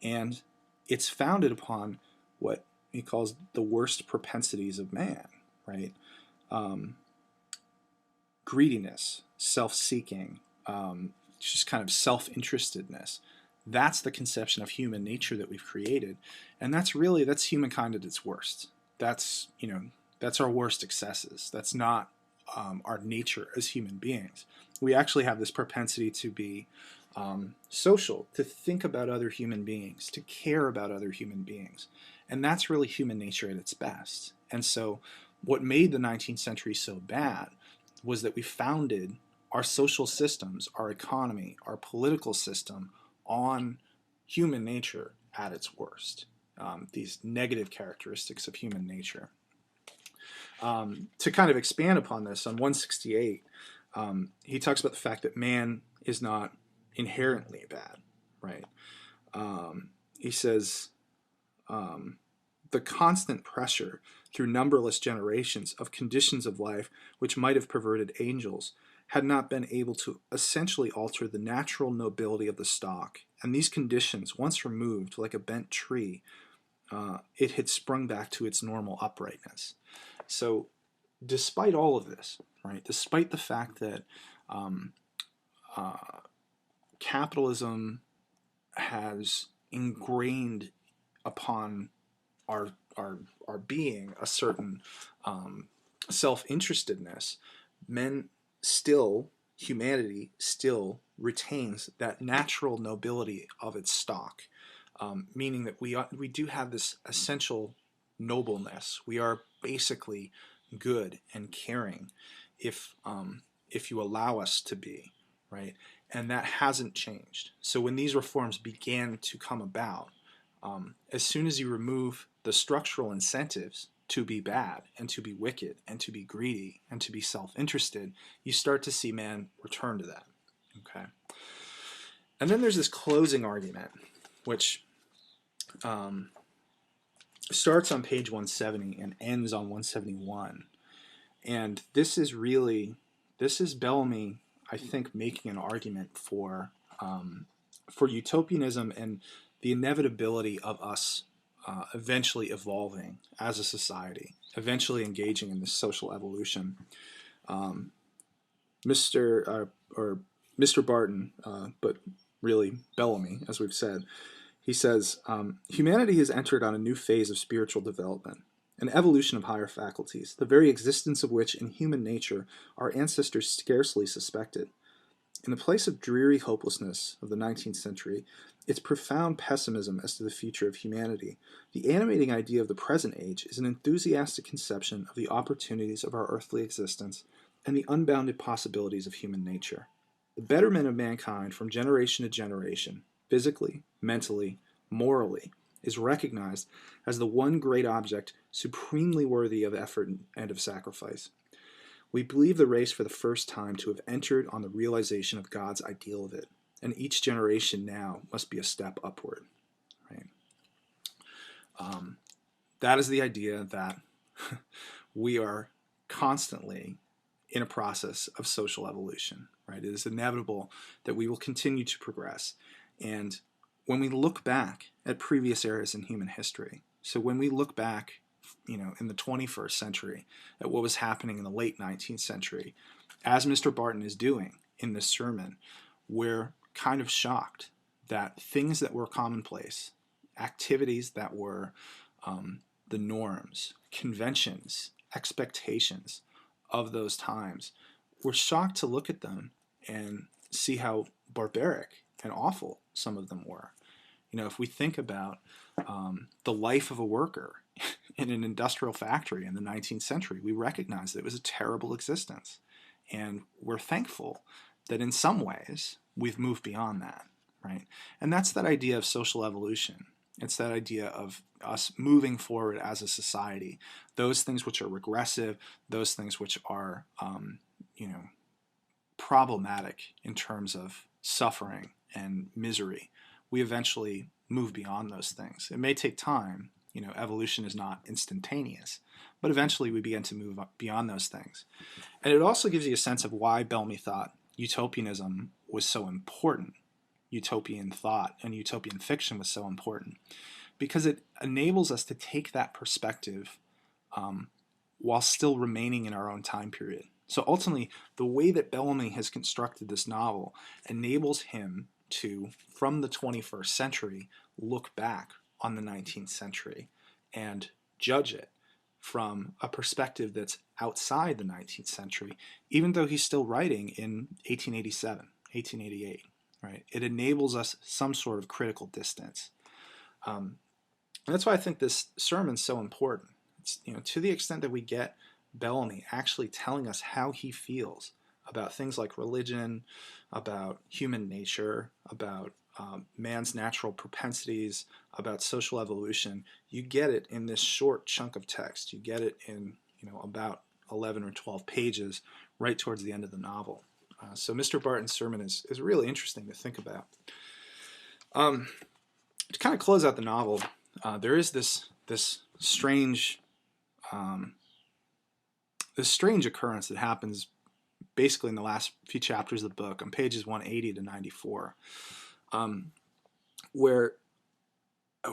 And it's founded upon what he calls the worst propensities of man, right? Greediness, self-seeking, just kind of self-interestedness. That's the conception of human nature that we've created. And that's humankind at its worst. That's our worst excesses. That's not our nature as human beings. We actually have this propensity to be social, to think about other human beings, to care about other human beings. And that's really human nature at its best. And so what made the 19th century so bad was that we founded our social systems, our economy, our political system on human nature at its worst, these negative characteristics of human nature. To kind of expand upon this, on 168, he talks about the fact that man is not inherently bad, right? He says the constant pressure through numberless generations of conditions of life which might have perverted angels had not been able to essentially alter the natural nobility of the stock, and these conditions, once removed like a bent tree, it had sprung back to its normal uprightness. So despite all of this, right, despite the fact that um, capitalism has ingrained upon our our being a certain self-interestedness, men still, humanity still retains that natural nobility of its stock, meaning that we do have this essential nobleness. We are basically good and caring if you allow us to be, right? And that hasn't changed. So when these reforms began to come about, as soon as you remove the structural incentives to be bad and to be wicked and to be greedy and to be self-interested, you start to see man return to that. Okay. And then there's this closing argument, which starts on page 170 and ends on 171. And this is Bellamy, I think, making an argument for utopianism and the inevitability of us eventually evolving as a society, eventually engaging in this social evolution. Mr. Barton, but really Bellamy, as we've said, he says, humanity has entered on a new phase of spiritual development, an evolution of higher faculties, the very existence of which in human nature our ancestors scarcely suspected. In the place of dreary hopelessness of the 19th century, its profound pessimism as to the future of humanity, the animating idea of the present age is an enthusiastic conception of the opportunities of our earthly existence and the unbounded possibilities of human nature. The betterment of mankind from generation to generation, physically, mentally, morally, is recognized as the one great object supremely worthy of effort and of sacrifice. We believe the race for the first time to have entered on the realization of God's ideal of it, and each generation now must be a step upward. Right? That is the idea that we are constantly in a process of social evolution. Right? It is inevitable that we will continue to progress. And when we look back at previous eras in human history, so when we look back, in the 21st century at what was happening in the late 19th century, as Mr. Barton is doing in this sermon, we're kind of shocked that things that were commonplace, activities that were the norms, conventions, expectations of those times, we're shocked to look at them and see how barbaric and awful some of them were. If we think about the life of a worker in an industrial factory in the 19th century, we recognize that it was a terrible existence. And we're thankful that in some ways we've moved beyond that, right? And that's that idea of social evolution. It's that idea of us moving forward as a society. Those things which are regressive, those things which are, problematic in terms of suffering and misery, we eventually move beyond those things. It may take time. Evolution is not instantaneous, but eventually we begin to move beyond those things. And it also gives you a sense of why Bellamy thought utopianism was so important. Utopian thought and utopian fiction was so important because it enables us to take that perspective while still remaining in our own time period. So ultimately, the way that Bellamy has constructed this novel enables him to, from the 21st century, look back on the 19th century and judge it from a perspective that's outside the 19th century, even though he's still writing in 1887, 1888, right? It enables us some sort of critical distance. And that's why I think this sermon's so important. It's, to the extent that we get Bellamy actually telling us how he feels about things like religion, about human nature, about man's natural propensities, about social evolution. You get it in this short chunk of text. You get it in about 11 or 12 pages right towards the end of the novel. So Mr. Barton's sermon is really interesting to think about. To kind of close out the novel, there is this strange occurrence that happens basically in the last few chapters of the book, on pages 180 to 94, where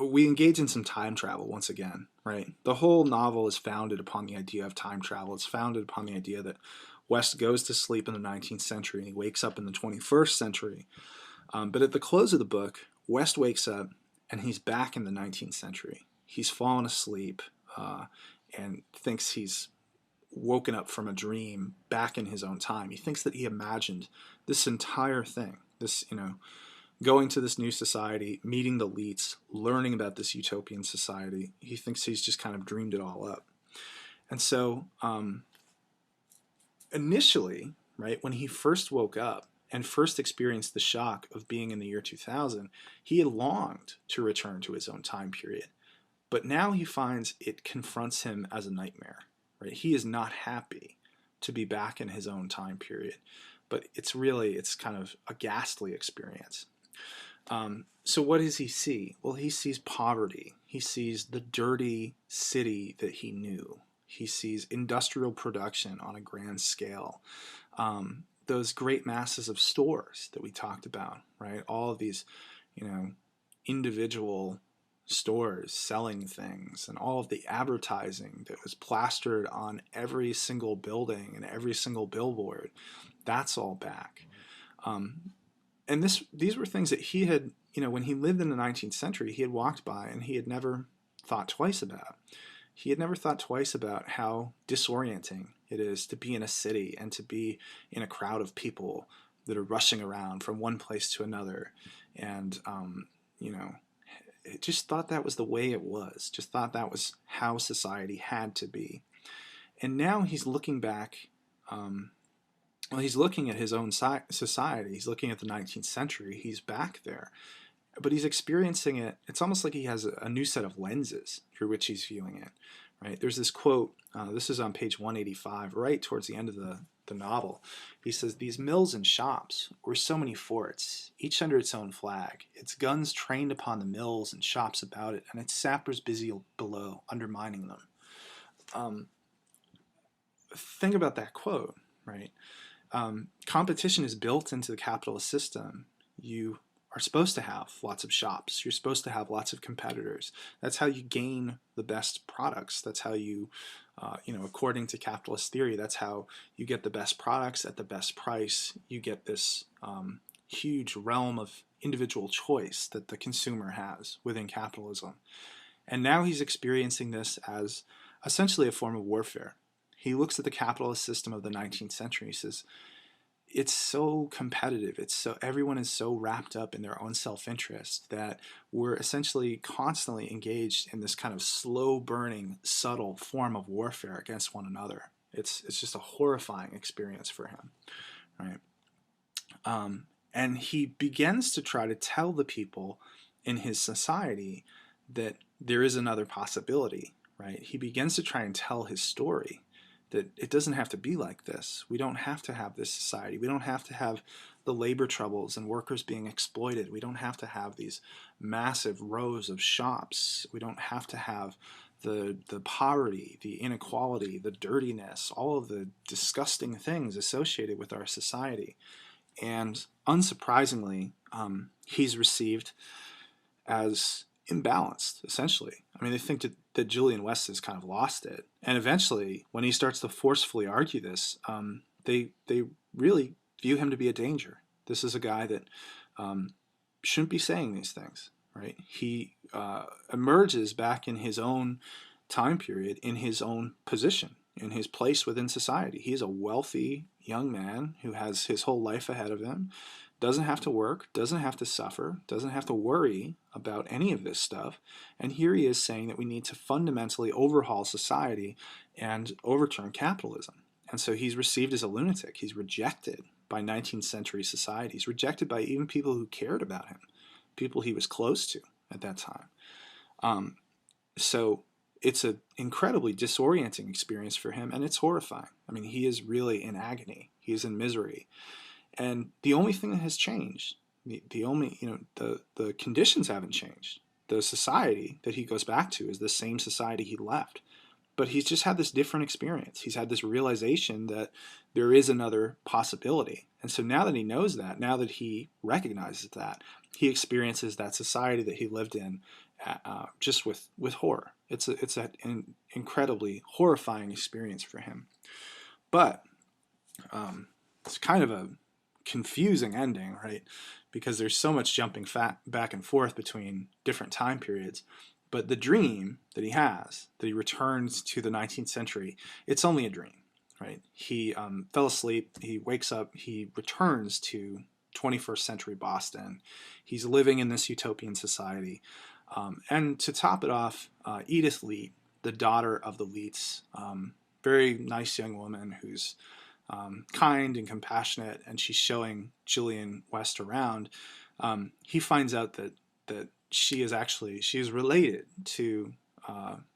we engage in some time travel once again, right? The whole novel is founded upon the idea of time travel. It's founded upon the idea that West goes to sleep in the 19th century and he wakes up in the 21st century. But at the close of the book, West wakes up and he's back in the 19th century. He's fallen asleep and thinks he's woken up from a dream back in his own time. He thinks that he imagined this entire thing, this, going to this new society, meeting the elites, learning about this utopian society. He thinks he's just kind of dreamed it all up. And so initially, right, when he first woke up and first experienced the shock of being in the year 2000, he had longed to return to his own time period. But now he finds it confronts him as a nightmare, right? He is not happy to be back in his own time period. But it's kind of a ghastly experience. So what does he see? Well, he sees poverty. He sees the dirty city that he knew. He sees industrial production on a grand scale. Those great masses of stores that we talked about, right? All of these, individual stores selling things, and all of the advertising that was plastered on every single building and every single billboard. That's all back. And these were things that he had, when he lived in the 19th century, he had walked by and he had never thought twice about. He had never thought twice about how disorienting it is to be in a city and to be in a crowd of people that are rushing around from one place to another. And, just thought that was the way it was, just thought that was how society had to be. And now he's looking back, he's looking at his own society, he's looking at the 19th century, he's back there. But he's experiencing it, it's almost like he has a new set of lenses through which he's viewing it, right? There's this quote, this is on page 185, right towards the end of the novel. He says, "These mills and shops were so many forts, each under its own flag, its guns trained upon the mills and shops about it, and its sappers busy below, undermining them." Think about that quote, right? Competition is built into the capitalist system. You are supposed to have lots of shops. You're supposed to have lots of competitors. That's how you gain the best products. That's how you, according to capitalist theory, that's how you get the best products at the best price. You get this huge realm of individual choice that the consumer has within capitalism. And now he's experiencing this as essentially a form of warfare. He looks at the capitalist system of the 19th century. He says, it's so competitive. Everyone is so wrapped up in their own self-interest that we're essentially constantly engaged in this kind of slow-burning, subtle form of warfare against one another. It's just a horrifying experience for him, right? And he begins to try to tell the people in his society that there is another possibility, right? He begins to try and tell his story, that it doesn't have to be like this. We don't have to have this society. We don't have to have the labor troubles and workers being exploited. We don't have to have these massive rows of shops. We don't have to have the poverty, the inequality, the dirtiness, all of the disgusting things associated with our society. And unsurprisingly, he's received as imbalanced, essentially. I mean, they think that Julian West has kind of lost it. And eventually, when he starts to forcefully argue this, they really view him to be a danger. This is a guy that shouldn't be saying these things, right? He emerges back in his own time period, in his own position, in his place within society. He's a wealthy young man who has his whole life ahead of him, doesn't have to work, doesn't have to suffer, doesn't have to worry about any of this stuff. And here he is saying that we need to fundamentally overhaul society and overturn capitalism. And so he's received as a lunatic. He's rejected by 19th century society. He's rejected by even people who cared about him, people he was close to at that time. So it's an incredibly disorienting experience for him, and it's horrifying. I mean, he is really in agony. He is in misery. And the only thing that has changed, the only, the conditions haven't changed. The society that he goes back to is the same society he left. But he's just had this different experience. He's had this realization that there is another possibility. And so now that he knows that, now that he recognizes that, he experiences that society that he lived in just with horror. It's an incredibly horrifying experience for him. But it's kind of a confusing ending, right? Because there's so much jumping back and forth between different time periods. But the dream that he has, that he returns to the 19th century, it's only a dream, right? He fell asleep, he wakes up, he returns to 21st century Boston. He's living in this utopian society. And to top it off, Edith Leete, the daughter of the Leetes, very nice young woman who's kind and compassionate, and she's showing Julian West around. He finds out that she is related to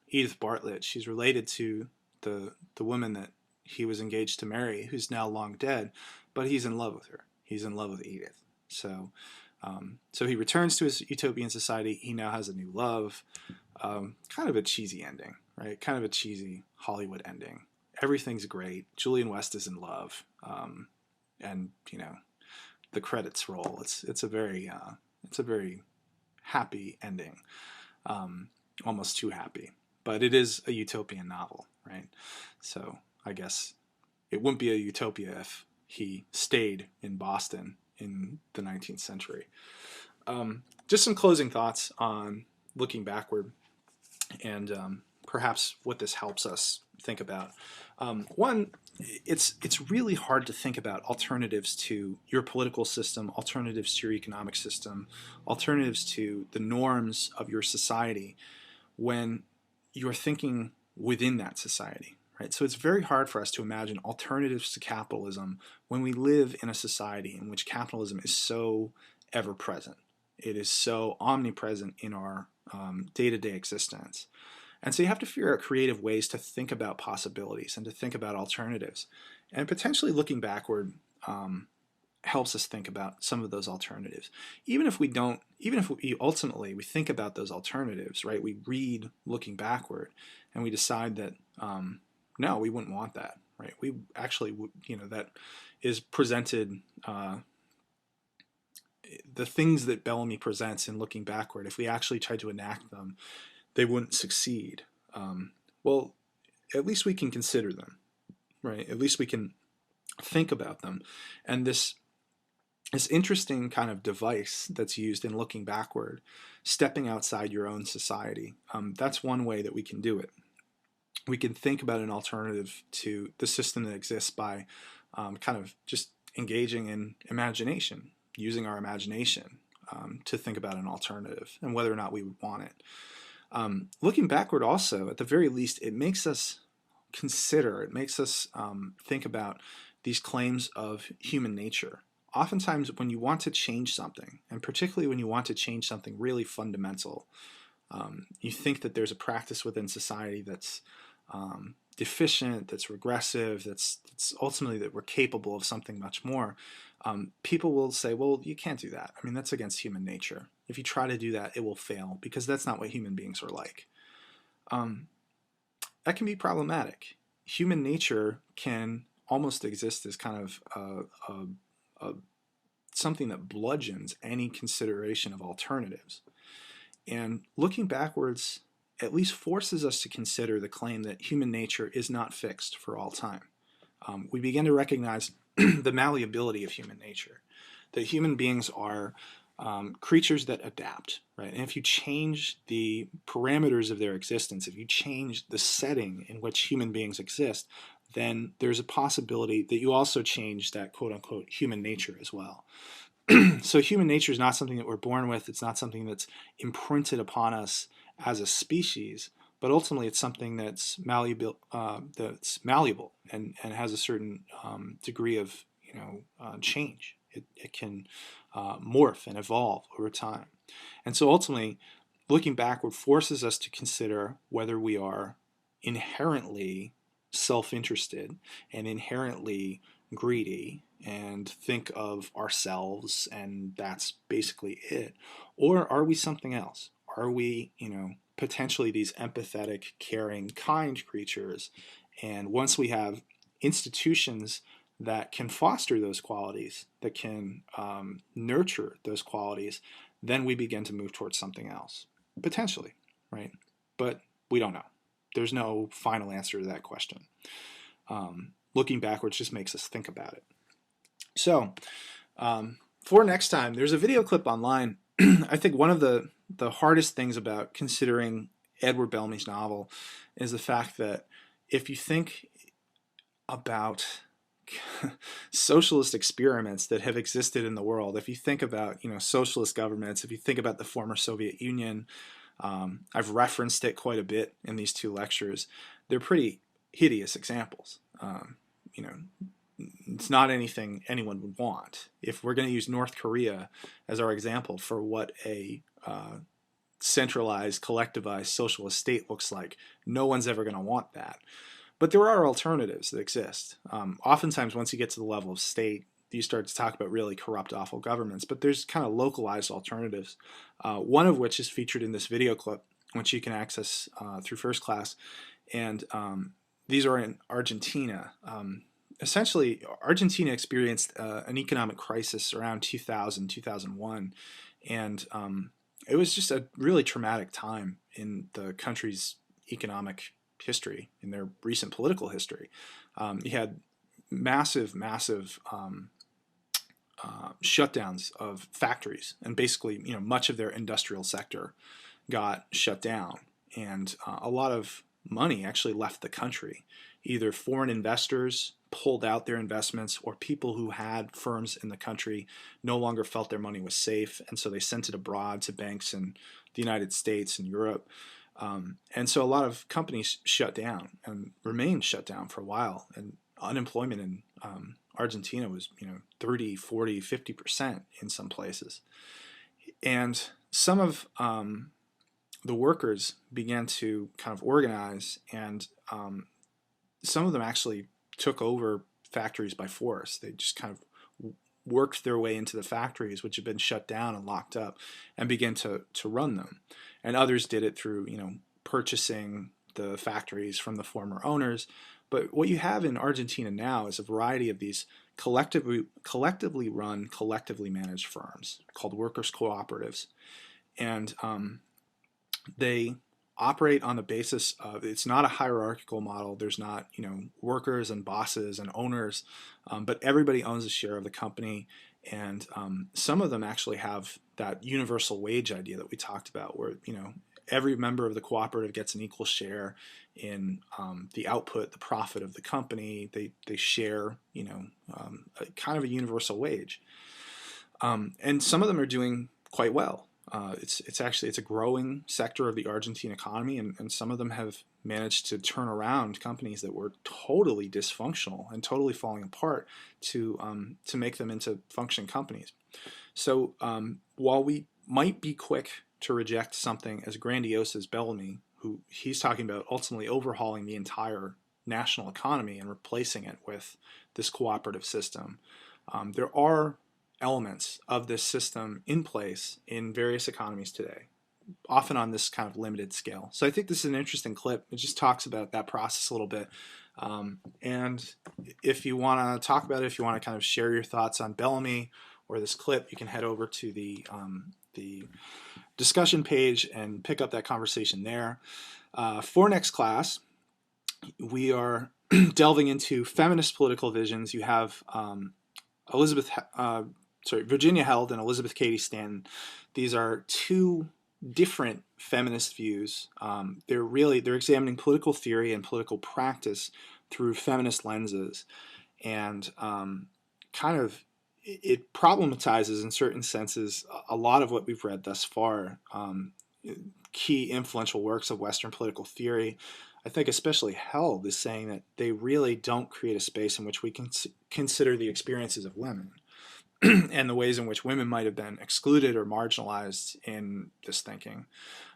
Edith Bartlett. She's related to the woman that he was engaged to marry, who's now long dead, but he's in love with her. He's in love with Edith. So he returns to his utopian society. He now has a new love. Kind of a cheesy ending, right? Kind of a cheesy Hollywood ending. Everything's great. Julian West is in love, and the credits roll. It's a very happy ending, almost too happy. But it is a utopian novel, right? So I guess it wouldn't be a utopia if he stayed in Boston in the 19th century. Just some closing thoughts on looking backward and perhaps what this helps us think about. One, it's really hard to think about alternatives to your political system, alternatives to your economic system, alternatives to the norms of your society when you're thinking within that society, right? So it's very hard for us to imagine alternatives to capitalism when we live in a society in which capitalism is so ever-present. It is so omnipresent in our day-to-day existence. And so you have to figure out creative ways to think about possibilities and to think about alternatives. And potentially looking backward helps us think about some of those alternatives. Even if we ultimately think about those alternatives, right? We read looking backward and we decide that, no, we wouldn't want that, right? We actually, that is presented, the things that Bellamy presents in looking backward, if we actually tried to enact them, they wouldn't succeed. Well, at least we can consider them, right? At least we can think about them. And this interesting kind of device that's used in looking backward, stepping outside your own society, that's one way that we can do it. We can think about an alternative to the system that exists by kind of just engaging in imagination, using our imagination to think about an alternative and whether or not we would want it. Looking backward also, at the very least, it makes us consider, it makes us think about these claims of human nature. Oftentimes when you want to change something, and particularly when you want to change something really fundamental, you think that there's a practice within society that's deficient, that's regressive, that's ultimately that we're capable of something much more. People will say, well, you can't do that. I mean, that's against human nature. If you try to do that, it will fail because that's not what human beings are like. That can be problematic. Human nature can almost exist as kind of something that bludgeons any consideration of alternatives. And looking backwards at least forces us to consider the claim that human nature is not fixed for all time. We begin to recognize the malleability of human nature, that human beings are creatures that adapt, right? And if you change the parameters of their existence, if you change the setting in which human beings exist, then there's a possibility that you also change that quote-unquote human nature as well. So human nature is not something that we're born with. It's not something that's imprinted upon us as a species, but ultimately it's something that's malleable, and has a certain degree of change. It can morph and evolve over time. And so ultimately, looking backward forces us to consider whether we are inherently self-interested and inherently greedy and think of ourselves and that's basically it? Or are we something else? Are we, potentially these empathetic, caring, kind creatures? And once we have institutions that can foster those qualities, that can nurture those qualities, then we begin to move towards something else, potentially, right? But we don't know. There's no final answer to that question. Looking backwards just makes us think about it. So for next time, there's a video clip online. I think one of the hardest things about considering Edward Bellamy's novel is the fact that if you think about socialist experiments that have existed in the world, if you think about socialist governments, if you think about the former Soviet Union, I've referenced it quite a bit in these two lectures. They're pretty hideous examples. It's not anything anyone would want. If we're going to use North Korea as our example for what a centralized, collectivized socialist state looks like, no one's ever going to want that. But there are alternatives that exist. Oftentimes, once you get to the level of state, you start to talk about really corrupt, awful governments. But there's kind of localized alternatives, one of which is featured in this video clip, which you can access through First Class. And these are in Argentina. Essentially, Argentina experienced an economic crisis around 2000, 2001. And it was just a really traumatic time in the country's economic history, in their recent political history. You had massive shutdowns of factories, and basically, much of their industrial sector got shut down, and a lot of money actually left the country. Either foreign investors pulled out their investments, or people who had firms in the country no longer felt their money was safe, and so they sent it abroad to banks in the United States and Europe. And so a lot of companies shut down and remained shut down for a while, and unemployment in Argentina was 30, 40, 50% in some places. And some of the workers began to kind of organize, and some of them actually took over factories by force. They just kind of worked their way into the factories, which had been shut down and locked up, and began to run them. And others did it through, purchasing the factories from the former owners. But what you have in Argentina now is a variety of these collectively run, collectively managed firms called workers' cooperatives. And they operate on the basis of, it's not a hierarchical model. There's not, workers and bosses and owners, but everybody owns a share of the company. And some of them actually have that universal wage idea that we talked about, where, every member of the cooperative gets an equal share in the output, the profit of the company. They share, kind of a universal wage. And some of them are doing quite well. It's a growing sector of the Argentine economy, and some of them have managed to turn around companies that were totally dysfunctional and totally falling apart to make them into functioning companies. So while we might be quick to reject something as grandiose as Bellamy, who he's talking about ultimately overhauling the entire national economy and replacing it with this cooperative system, there are elements of this system in place in various economies today, often on this kind of limited scale. So I think this is an interesting clip. It just talks about that process a little bit. And if you want to talk about it, if you want to kind of share your thoughts on Bellamy or this clip, you can head over to the discussion page and pick up that conversation there. For next class, we are delving into feminist political visions. You have Virginia Held and Elizabeth Cady Stanton. These are two different feminist views. They're examining political theory and political practice through feminist lenses, and it problematizes in certain senses a lot of what we've read thus far. Key influential works of Western political theory, I think especially Held, is saying that they really don't create a space in which we can consider the experiences of women and the ways in which women might have been excluded or marginalized in this thinking.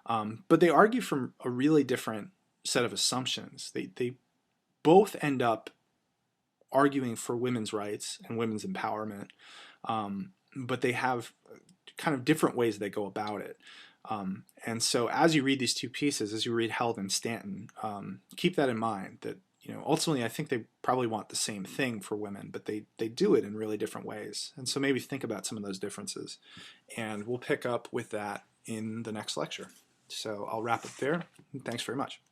But they argue from a really different set of assumptions. They both end up arguing for women's rights and women's empowerment, but they have kind of different ways they go about it. And so as you read these two pieces, as you read Held and Stanton, keep that in mind, that ultimately I think they probably want the same thing for women, but they do it in really different ways. And so maybe think about some of those differences. And we'll pick up with that in the next lecture. So I'll wrap it there. Thanks very much.